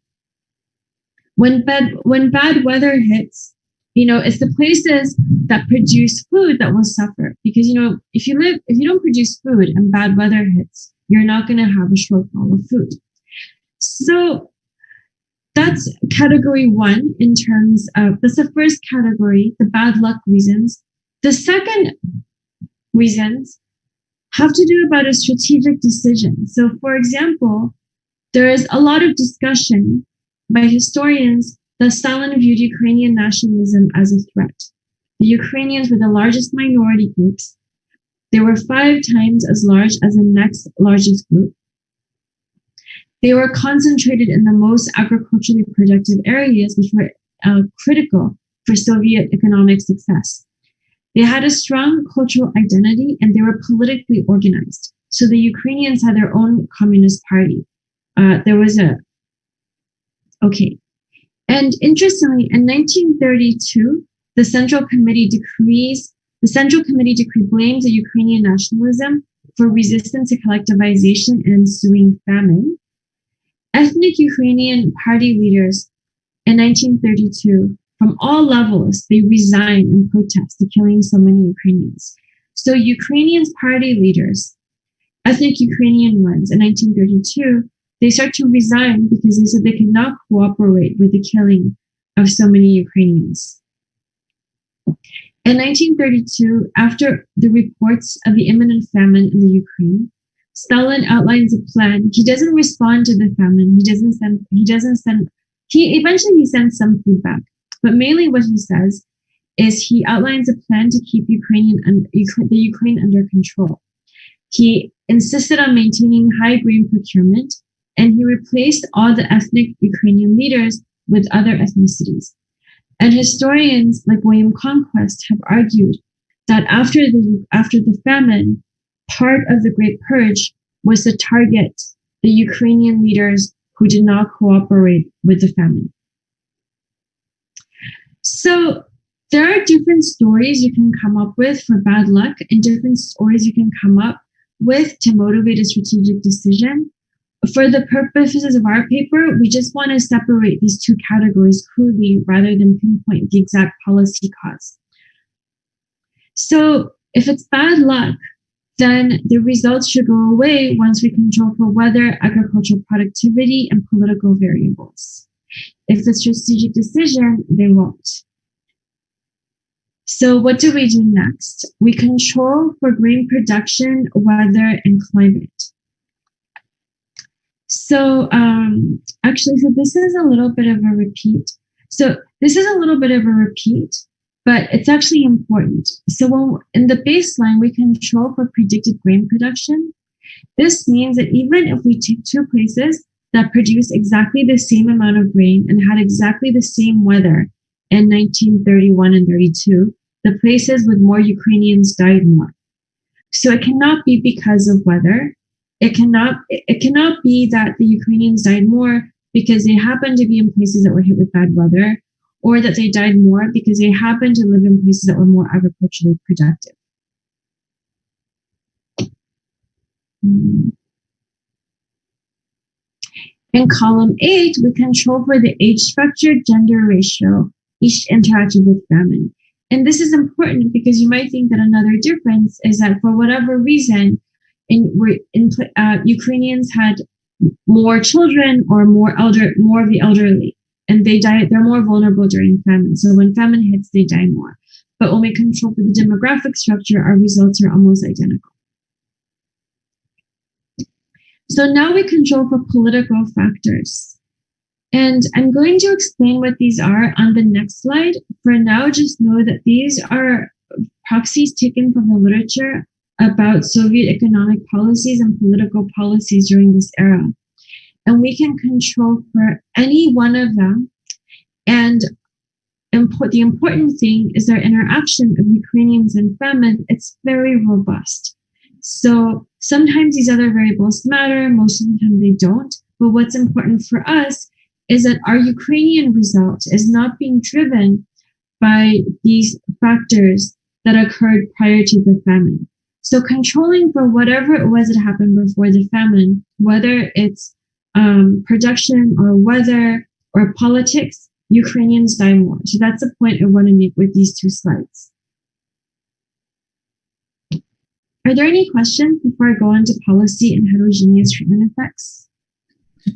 when bad weather hits, it's the places that produce food that will suffer, because if you don't produce food and bad weather hits, you're not going to have a shortfall of food. So that's category one in terms of, that's the first category, the bad luck reasons. The second reasons have to do about a strategic decision. So for example, there is a lot of discussion by historians that Stalin viewed Ukrainian nationalism as a threat. The Ukrainians were the largest minority groups. They were 5 times as large as the next largest group. They were concentrated in the most agriculturally productive areas, which were critical for Soviet economic success. They had a strong cultural identity and they were politically organized. So the Ukrainians had their own communist party. And interestingly, in 1932, the Central Committee decree blames the Ukrainian nationalism for resistance to collectivization and ensuing famine. Ethnic Ukrainian party leaders in 1932, from all levels, they resigned in protest to killing so many Ukrainians. So Ukrainians party leaders, ethnic Ukrainian ones in 1932, they start to resign because they said they could not cooperate with the killing of so many Ukrainians. In 1932, after the reports of the imminent famine in the Ukraine, Stalin outlines a plan. He doesn't respond to the famine. He eventually sends some food back. But mainly what he says is he outlines a plan to keep the Ukraine under control. He insisted on maintaining high grain procurement, and he replaced all the ethnic Ukrainian leaders with other ethnicities. And historians like William Conquest have argued that after the famine, part of the Great Purge was to target the Ukrainian leaders who did not cooperate with the famine. So there are different stories you can come up with for bad luck and different stories you can come up with to motivate a strategic decision. For the purposes of our paper, we just want to separate these two categories crudely rather than pinpoint the exact policy cause. So if it's bad luck, then the results should go away once we control for weather, agricultural productivity, and political variables. If it's a strategic decision, they won't. So what do we do next? We control for grain production, weather, and climate. So so this is a little bit of a repeat. But it's actually important. So in the baseline, we control for predicted grain production. This means that even if we take 2 places that produce exactly the same amount of grain and had exactly the same weather in 1931 and 32, the places with more Ukrainians died more. So it cannot be because of weather. It cannot be that the Ukrainians died more because they happened to be in places that were hit with bad weather, or that they died more because they happened to live in places that were more agriculturally productive. In column 8, we control for the age structure, gender ratio, each interacted with famine. And this is important because you might think that another difference is that for whatever reason, Ukrainians had more children or more of the elderly, and they're more vulnerable during famine. So when famine hits, they die more. But when we control for the demographic structure, our results are almost identical. So now we control for political factors. And I'm going to explain what these are on the next slide. For now, just know that these are proxies taken from the literature about Soviet economic policies and political policies during this era. And we can control for any one of them. And the important thing is their interaction of Ukrainians and famine. It's very robust. So sometimes these other variables matter, most of the time they don't. But what's important for us is that our Ukrainian result is not being driven by these factors that occurred prior to the famine. So controlling for whatever it was that happened before the famine, whether it's production or weather or politics, Ukrainians die more. So that's the point I want to make with these two slides. Are there any questions before I go on to policy and heterogeneous treatment effects?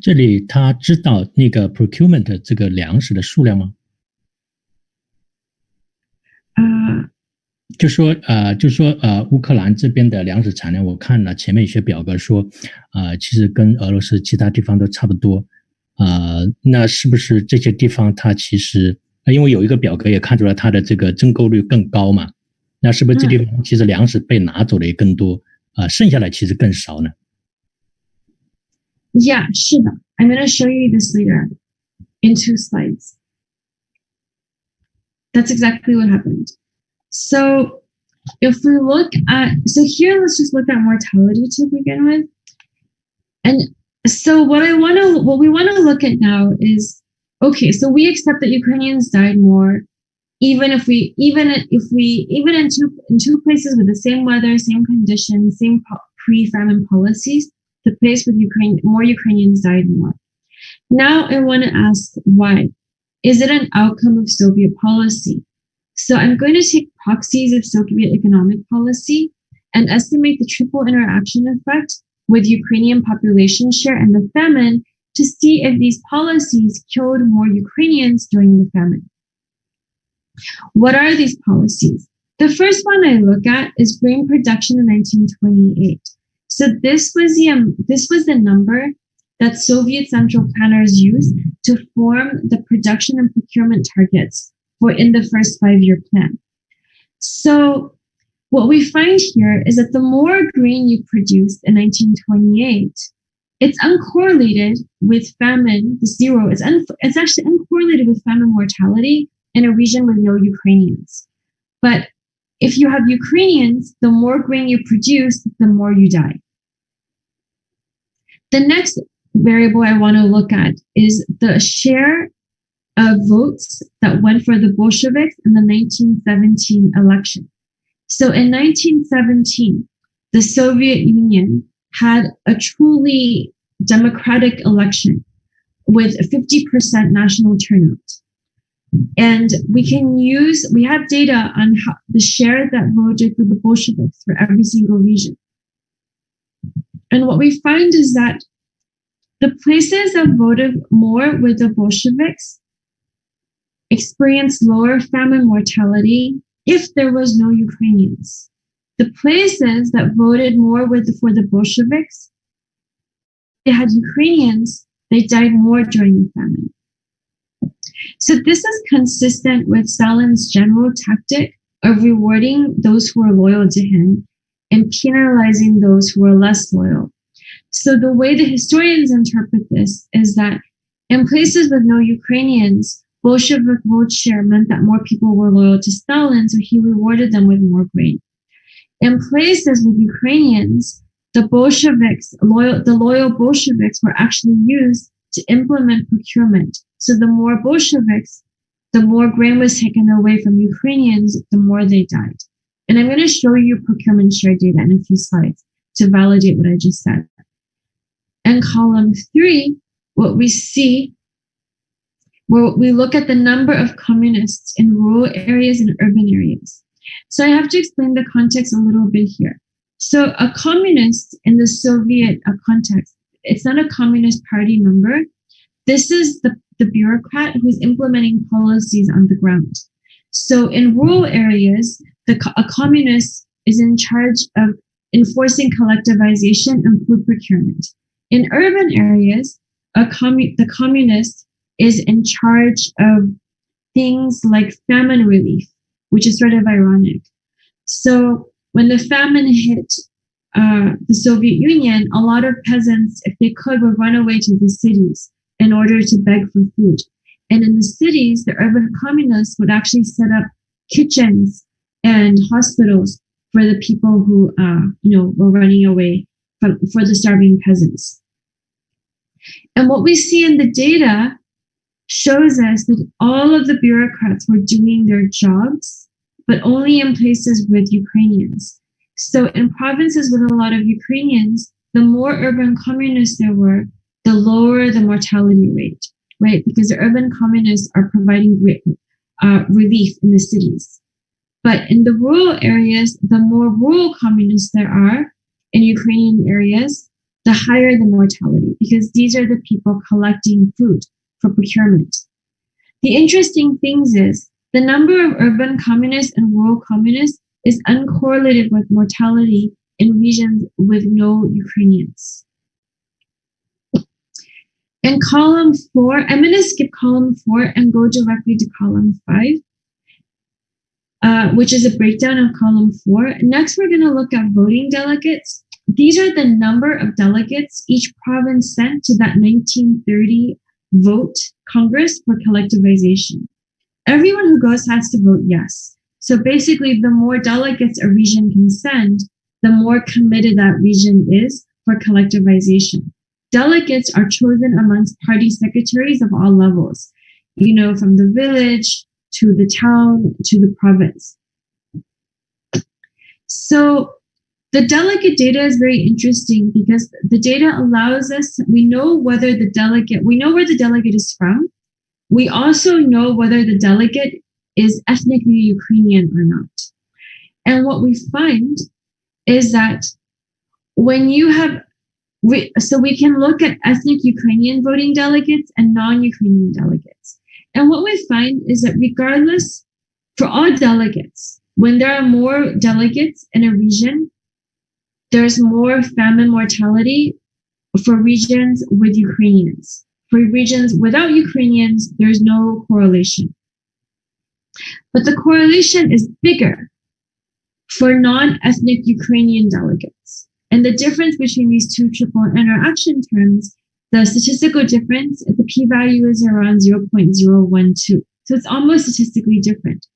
这里他知道那个 procurement 这个粮食的数量吗？就说乌克兰这边的粮食产量，我看了前面一些表格说，其实跟俄罗斯其他地方都差不多。那是不是这些地方它其实，因为有一个表格也看出来它的这个增购率更高嘛？那是不是这地方其实粮食被拿走的也更多，剩下来其实更少呢？ Yeah, 是的。I'm going to show you this later in 2 slides. That's exactly what happened. So if we look at, so here let's just look at mortality to begin with. And so what we want to look at now is, okay, so we accept that Ukrainians died more, even in two places with the same weather, same conditions, same pre-famine policies, the place with more Ukrainians died more. Now I want to ask why. Is it an outcome of Soviet policy? So I'm going to take proxies of Soviet economic policy and estimate the triple interaction effect with Ukrainian population share and the famine to see if these policies killed more Ukrainians during the famine. What are these policies? The first one I look at is grain production in 1928. So this was the number that Soviet central planners used to form the production and procurement targets for in the first 5-year plan. So what we find here is that the more grain you produced in 1928, it's uncorrelated with famine, the zero. It's actually uncorrelated with famine mortality in a region with no Ukrainians. But if you have Ukrainians, the more grain you produce, the more you die. The next variable I want to look at is the share of votes that went for the Bolsheviks in the 1917 election. So in 1917, the Soviet Union had a truly democratic election with a 50% national turnout. And we have data on how the share that voted for the Bolsheviks for every single region. And what we find is that the places that voted more with the Bolsheviks experienced lower famine mortality if there was no Ukrainians. The places that voted more for the Bolsheviks, they had Ukrainians, they died more during the famine. So this is consistent with Stalin's general tactic of rewarding those who were loyal to him and penalizing those who were less loyal. So the way the historians interpret this is that in places with no Ukrainians, Bolshevik vote share meant that more people were loyal to Stalin, so he rewarded them with more grain. In places with Ukrainians, the loyal Bolsheviks were actually used to implement procurement. So the more Bolsheviks, the more grain was taken away from Ukrainians, the more they died. And I'm going to show you procurement share data in a few slides to validate what I just said. And column 3, what we see, where we look at the number of communists in rural areas and urban areas. So I have to explain the context a little bit here. So a communist in the Soviet context, it's not a communist party member. This is the bureaucrat who's implementing policies on the ground. So in rural areas, a communist is in charge of enforcing collectivization and food procurement. In urban areas, the communist is in charge of things like famine relief, which is sort of ironic. So when the famine hit the Soviet Union, a lot of peasants, if they could, would run away to the cities in order to beg for food. And in the cities, the urban communists would actually set up kitchens and hospitals for the people who, were running away for the starving peasants. And what we see in the data shows us that all of the bureaucrats were doing their jobs, but only in places with Ukrainians. So in provinces with a lot of Ukrainians, the more urban communists there were, the lower the mortality rate, right? Because the urban communists are providing great relief in the cities. But in the rural areas, the more rural communists there are in Ukrainian areas, the higher the mortality, because these are the people collecting food for procurement. The interesting thing is the number of urban communists and rural communists is uncorrelated with mortality in regions with no Ukrainians. In column 4, I'm going to skip column 4 and go directly to column 5, which is a breakdown of column 4. Next, we're going to look at voting delegates. These are the number of delegates each province sent to that 1930 vote Congress for collectivization. Everyone who goes has to vote yes. So basically, the more delegates a region can send, the more committed that region is for collectivization. Delegates are chosen amongst party secretaries of all levels, from the village to the town to the province. So the delegate data is very interesting because the data allows us, we know where the delegate is from. We also know whether the delegate is ethnically Ukrainian or not. And what we find is that when you have, so we can look at ethnic Ukrainian voting delegates and non-Ukrainian delegates. And what we find is that regardless, for all delegates, when there are more delegates in a region, there's more famine mortality for regions with Ukrainians. For regions without Ukrainians, there's no correlation. But the correlation is bigger for non-ethnic Ukrainian delegates. And the difference between these two triple interaction terms, the statistical difference, the p-value is around 0.012. So it's almost statistically different.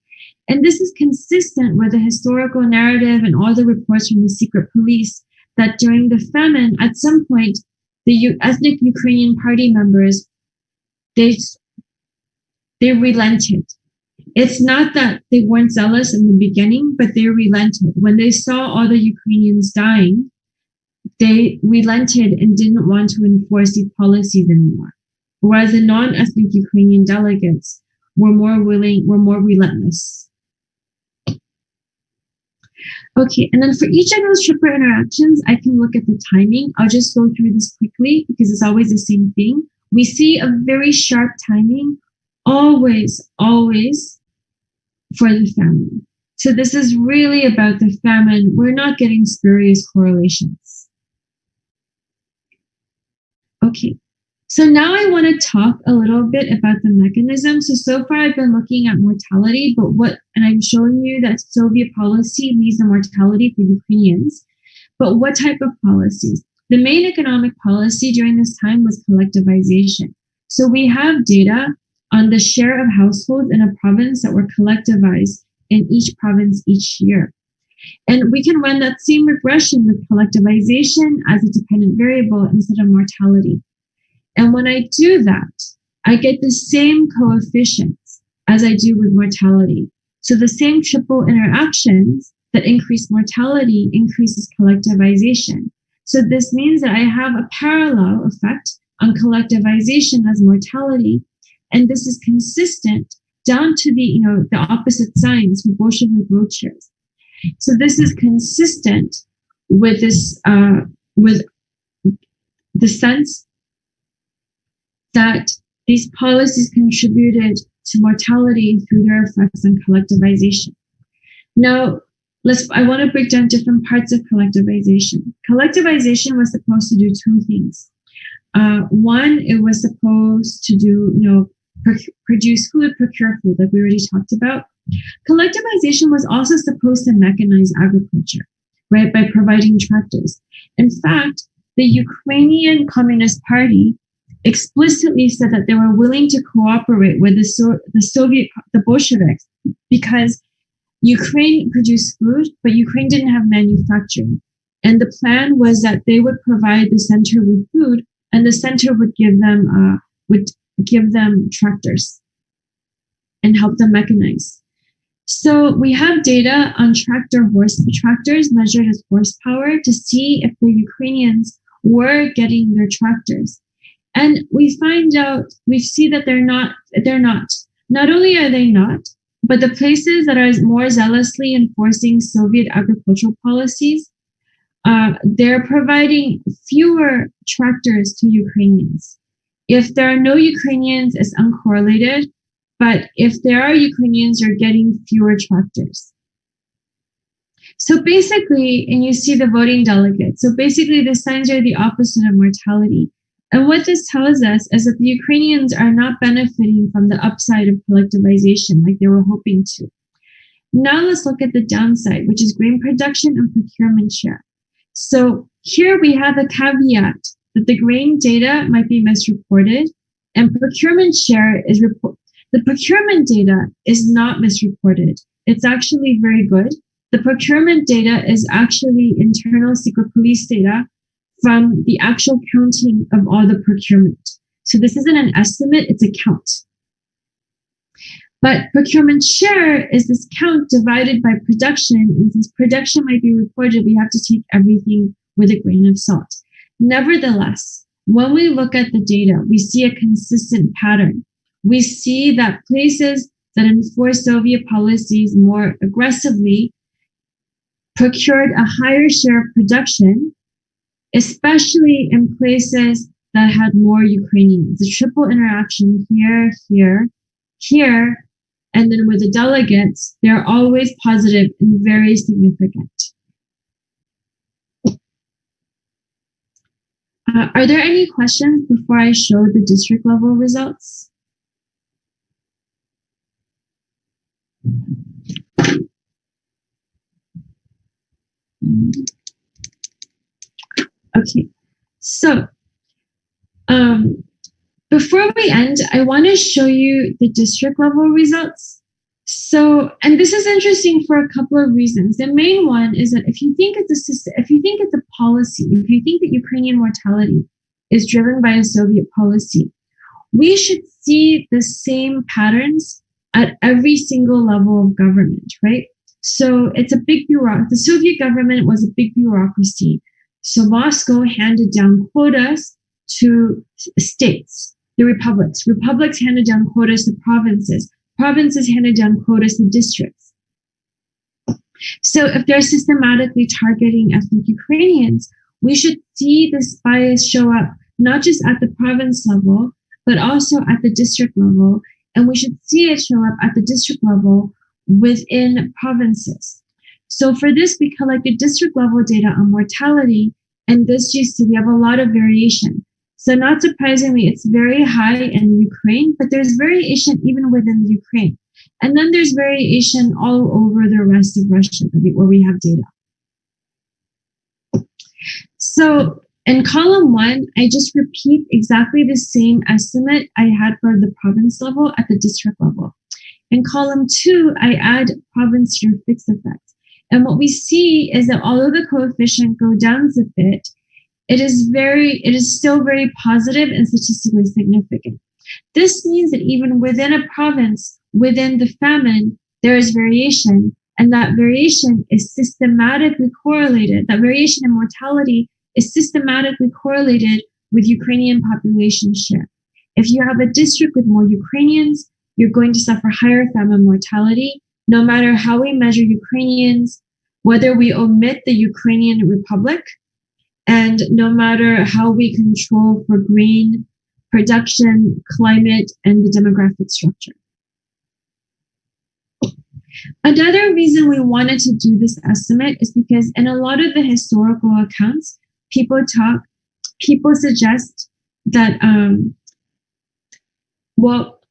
And this is consistent with the historical narrative and all the reports from the secret police that during the famine, at some point, the ethnic Ukrainian party members, they relented. It's not that they weren't zealous in the beginning, but they relented. When they saw all the Ukrainians dying, they relented and didn't want to enforce these policies anymore. Whereas the non-ethnic Ukrainian delegates were more relentless. Okay, and then for each of those triple interactions, I can look at the timing. I'll just go through this quickly because it's always the same thing. We see a very sharp timing, always for the famine. So this is really about the famine. We're not getting spurious correlations. Okay, so now I want to talk a little bit about the mechanism. So far I've been looking at mortality, and I'm showing you that Soviet policy leads to mortality for Ukrainians. But what type of policies? The main economic policy during this time was collectivization. So we have data on the share of households in a province that were collectivized in each province each year. And we can run that same regression with collectivization as a dependent variable instead of mortality. And when I do that, I get the same coefficients as I do with mortality. So the same triple interactions that increase mortality increases collectivization. So this means that I have a parallel effect on collectivization as mortality. And this is consistent down to the, the opposite signs for Bolshevik roadshares. So this is consistent with this, with the sense that these policies contributed to mortality through their effects on collectivization. Now, I want to break down different parts of collectivization. Collectivization was supposed to do two things. One, it was supposed to do, produce food, procure food, like we already talked about. Collectivization was also supposed to mechanize agriculture, right, by providing tractors. In fact, the Ukrainian Communist Party explicitly said that they were willing to cooperate with the Bolsheviks because Ukraine produced food, but Ukraine didn't have manufacturing. And the plan was that they would provide the center with food, and the center would give them tractors and help them mechanize. So we have data on tractors measured as horsepower to see if the Ukrainians were getting their tractors. And we see that they're not. Not only are they not, but the places that are more zealously enforcing Soviet agricultural policies, they're providing fewer tractors to Ukrainians. If there are no Ukrainians, it's uncorrelated. But if there are Ukrainians, you're getting fewer tractors. So basically, and you see the voting delegates. So basically, the signs are the opposite of mortality. And what this tells us is that the Ukrainians are not benefiting from the upside of collectivization like they were hoping to. Now let's look at the downside, which is grain production and procurement share. So here we have a caveat that the grain data might be misreported, and procurement share is the procurement data is not misreported. It's actually very good. The procurement data is actually internal secret police data from the actual counting of all the procurement. So this isn't an estimate, it's a count. But procurement share is this count divided by production, and since production might be reported, we have to take everything with a grain of salt. Nevertheless, when we look at the data, we see a consistent pattern. We see that places that enforce Soviet policies more aggressively procured a higher share of production, especially in places that had more Ukrainians. The triple interaction here, here, and then with the delegates, they're always positive and very significant. Are there any questions before I show the district level results? Okay, so before we end, I want to show you the district level results. So, and this is interesting for a couple of reasons. The main one is that if you think it's a system, if you think it's a policy, if you think that Ukrainian mortality is driven by a Soviet policy, we should see the same patterns at every single level of government, right? So it's a big bureaucracy. The Soviet government was a big bureaucracy. So Moscow handed down quotas to states, the republics. Republics handed down quotas to provinces. Provinces handed down quotas to districts. So if they're systematically targeting ethnic Ukrainians, we should see this bias show up not just at the province level, but also at the district level. And we should see it show up at the district level within provinces. So for this, we collected district level data on mortality, and this you see we have a lot of variation. So not surprisingly, it's very high in Ukraine, but there's variation even within the Ukraine. And then there's variation all over the rest of Russia where we have data. So in column 1, I just repeat exactly the same estimate I had for the province level at the district level. In column 2, I add province year fixed effects. And what we see is that although the coefficient goes down a bit, it is still very positive and statistically significant. This means that even within a province, within the famine, there is variation, and that variation is systematically correlated. That variation in mortality is systematically correlated with Ukrainian population share. If you have a district with more Ukrainians, you're going to suffer higher famine mortality, no matter how we measure Ukrainians, whether we omit the Ukrainian Republic, and no matter how we control for grain production, climate, and the demographic structure. Another reason we wanted to do this estimate is because in a lot of the historical accounts, people suggest that,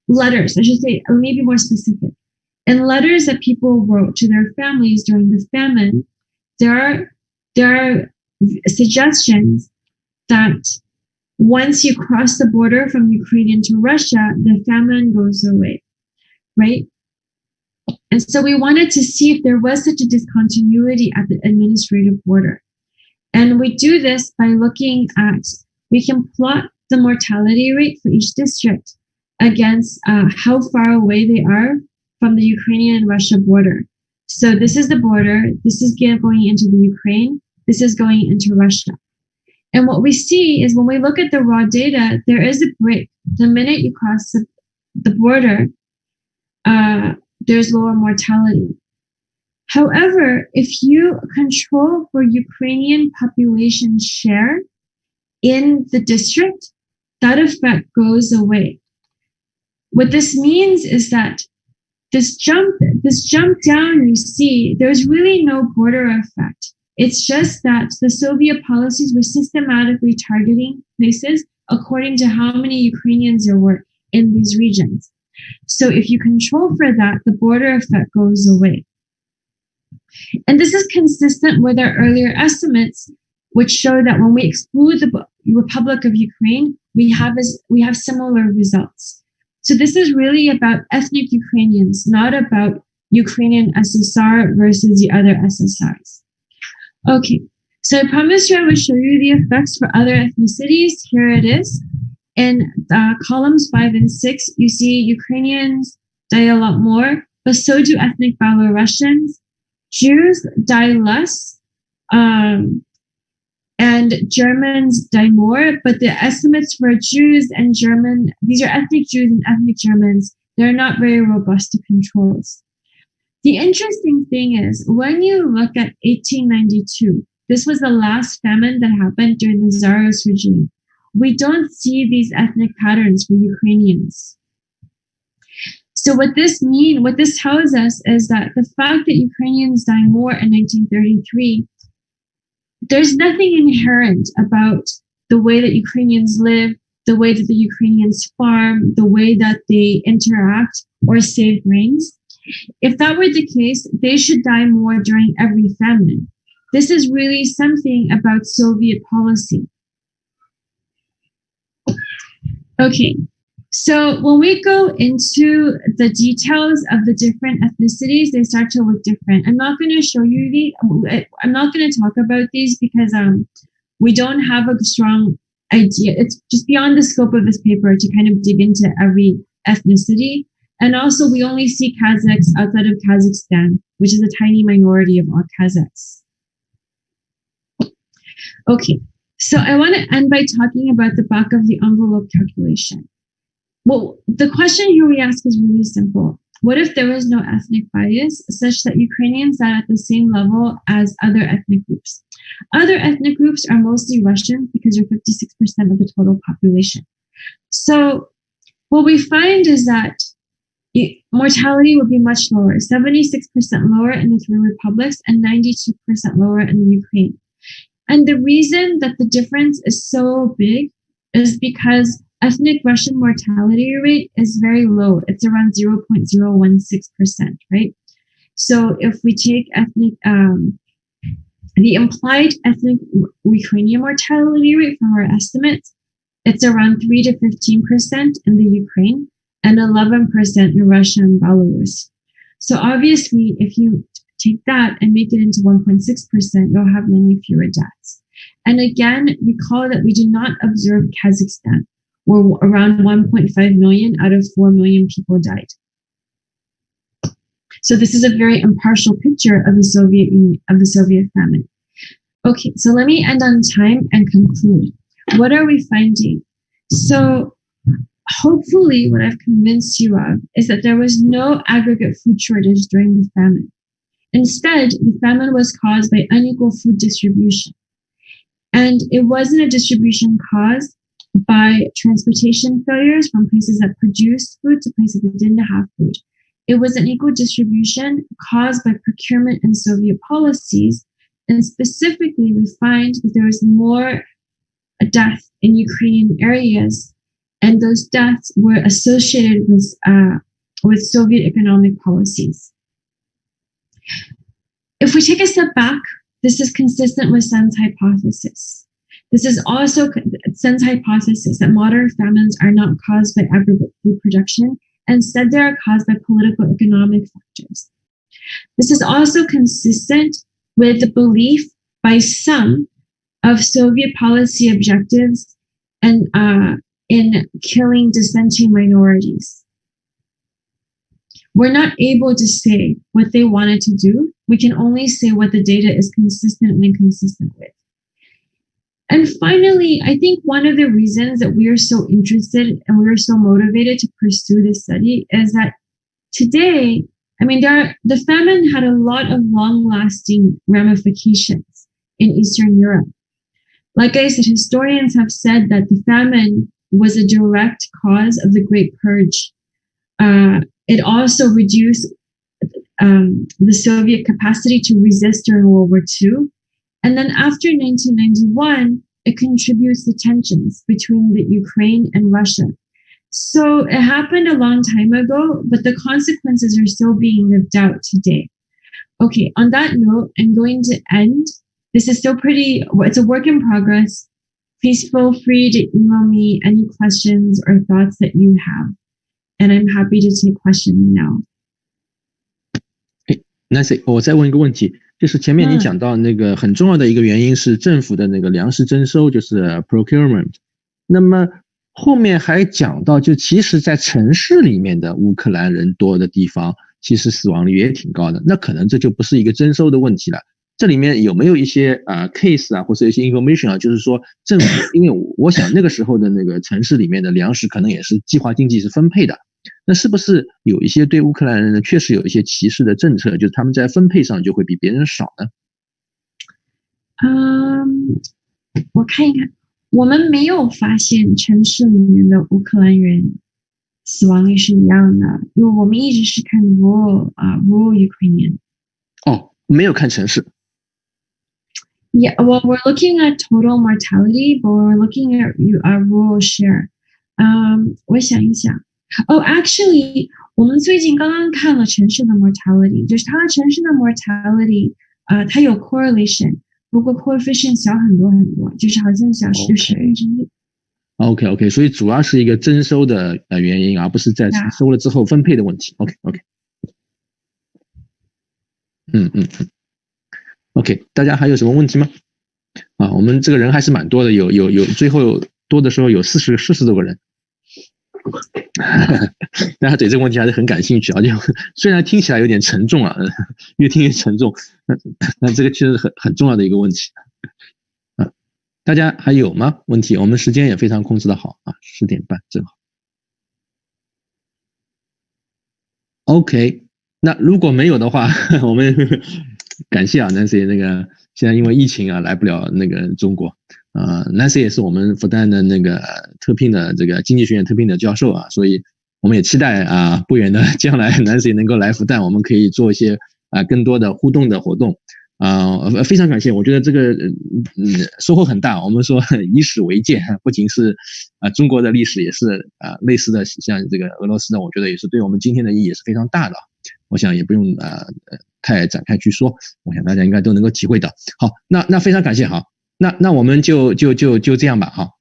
letters, I should say, maybe more specific. In letters that people wrote to their families during the famine, there are suggestions that once you cross the border from Ukraine into Russia, the famine goes away, right? And so we wanted to see if there was such a discontinuity at the administrative border. And we do this by looking at, we can plot the mortality rate for each district against how far away they are from the Ukrainian and Russia border. So this is the border, this is going into the Ukraine, this is going into Russia. And what we see is when we look at the raw data, there is a break. The minute you cross the border, there's lower mortality. However, if you control for Ukrainian population share in the district, that effect goes away. What this means is that this jump down you see, there's really no border effect. It's just that the Soviet policies were systematically targeting places according to how many Ukrainians there were in these regions. So if you control for that, the border effect goes away. And this is consistent with our earlier estimates, which show that when we exclude the Republic of Ukraine, we have similar results. So this is really about ethnic Ukrainians, not about Ukrainian SSR versus the other SSRs. Okay, so I promised you I would show you the effects for other ethnicities. Here it is. In columns 5 and 6, you see Ukrainians die a lot more, but so do ethnic Belarusians. Jews die less, and Germans die more, but the estimates for Jews and these are ethnic Jews and ethnic Germans, they're not very robust to controls. The interesting thing is, when you look at 1892, this was the last famine that happened during the Tsarist regime. We don't see these ethnic patterns for Ukrainians. So what this tells us is that the fact that Ukrainians die more in 1933, there's nothing inherent about the way that Ukrainians live, the way that the Ukrainians farm, the way that they interact or save grains. If that were the case, they should die more during every famine. This is really something about Soviet policy. Okay, so when we go into the details of the different ethnicities, they start to look different. I'm not going to show you I'm not going to talk about these because we don't have a strong idea. It's just beyond the scope of this paper to kind of dig into every ethnicity. And also, we only see Kazakhs outside of Kazakhstan, which is a tiny minority of all Kazakhs. Okay, so I want to end by talking about the back of the envelope calculation. Well, the question here we ask is really simple. What if there was no ethnic bias such that Ukrainians sat at the same level as other ethnic groups? Other ethnic groups are mostly Russian because they're 56% of the total population. So what we find is that mortality would be much lower, 76% lower in the three republics and 92% lower in the Ukraine. And the reason that the difference is so big is because ethnic Russian mortality rate is very low. It's around 0.016%, right? So if we take the implied ethnic Ukrainian mortality rate from our estimates, it's around 3 to 15% in the Ukraine and 11% in Russia and Belarus. So obviously, if you take that and make it into 1.6%, you'll have many fewer deaths. And again, recall that we did not observe Kazakhstan, where around 1.5 million out of 4 million people died. So this is a very impartial picture of the Soviet Union, of the Soviet famine. Okay, so let me end on time and conclude. What are we finding? So hopefully what I've convinced you of is that there was no aggregate food shortage during the famine. Instead, the famine was caused by unequal food distribution. And it wasn't a distribution caused by transportation failures from places that produced food to places that didn't have food. It was an equal distribution caused by procurement and Soviet policies. And specifically, we find that there was more death in Ukrainian areas, and those deaths were associated with Soviet economic policies. If we take a step back, this is consistent with Sen's hypothesis. This is also Sen's hypothesis that modern famines are not caused by aggregate food production. Instead, they are caused by political economic factors. This is also consistent with the belief by some of Soviet policy objectives and in killing dissenting minorities. We're not able to say what they wanted to do. We can only say what the data is consistent and inconsistent with. And finally, I think one of the reasons that we are so interested and we are so motivated to pursue this study is that today, the famine had a lot of long-lasting ramifications in Eastern Europe. Like I said, historians have said that the famine was a direct cause of the Great Purge. It also reduced the Soviet capacity to resist during World War II. And then after 1991, it contributes to tensions between the Ukraine and Russia. So it happened a long time ago, but the consequences are still being lived out today. Okay, on that note, I'm going to end. This is still it's a work in progress. Please feel free to email me any questions or thoughts that you have. And I'm happy to take questions now. Nancy, 我再问一个问题，就是前面你讲到那个很重要的一个原因是政府的那个粮食征收，就是 procurement。那么后面还讲到，就其实在城市里面的乌克兰人多的地方，其实死亡率也挺高的。那可能这就不是一个征收的问题了。这里面有没有一些case 啊，或者一些 information 啊，就是说政府，因为我想那个时候的那个城市里面的粮食可能也是计划经济是分配的。那是不是有一些对乌克兰人呢，确实有一些歧视的政策，就是他们在分配上就会比别人少呢？我看一看，我们没有发现城市里面的乌克兰人死亡率是一样的，因为我们一直是看 rural Ukrainian。哦，没有看城市。Yeah, well, we're looking at total mortality, but we're looking at rural share. 我想一想。actually, 我们最近刚刚看了城市的 mortality， 就是它的城市的 mortality， 它有 correlation， 不过 coefficient 小很多很多，就是好像小10%。OK， 所以主要是一个征收的原因，而不是在收了之后分配的问题。OK， OK， 大家还有什么问题吗？我们这个人还是蛮多的，有最后多的时候有40多个人。大家对这个问题还是很感兴趣啊，就虽然听起来有点沉重啊，越听越沉重，那这个其实很重要的一个问题大家还有吗？问题？我们时间也非常控制的好啊，10点半正好。OK， 那如果没有的话，我们感谢啊 Nancy 那个现在因为疫情啊来不了那个中国。Nancy 也是我们复旦的那个特聘的这个经济学院特聘的教授啊，所以我们也期待不远的将来 Nancy 能够来复旦，我们可以做一些更多的互动的活动非常感谢，我觉得这个收获很大。我们说以史为鉴，不仅是中国的历史，也是类似的像这个俄罗斯的，我觉得也是对我们今天的意义也是非常大的。我想也不用太展开去说，我想大家应该都能够体会到。好，那非常感谢。好，那我们就这样吧。好，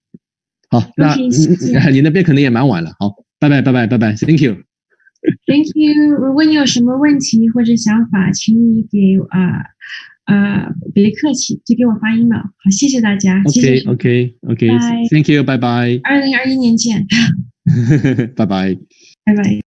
那你那边可能也蛮晚了。好，拜拜 ，Thank you。Thank you。如果你有什么问题或者想法，请你给别客气，就给我发 email。好，谢谢大家。OK。Thank you，拜拜。2021年见。拜拜。拜拜。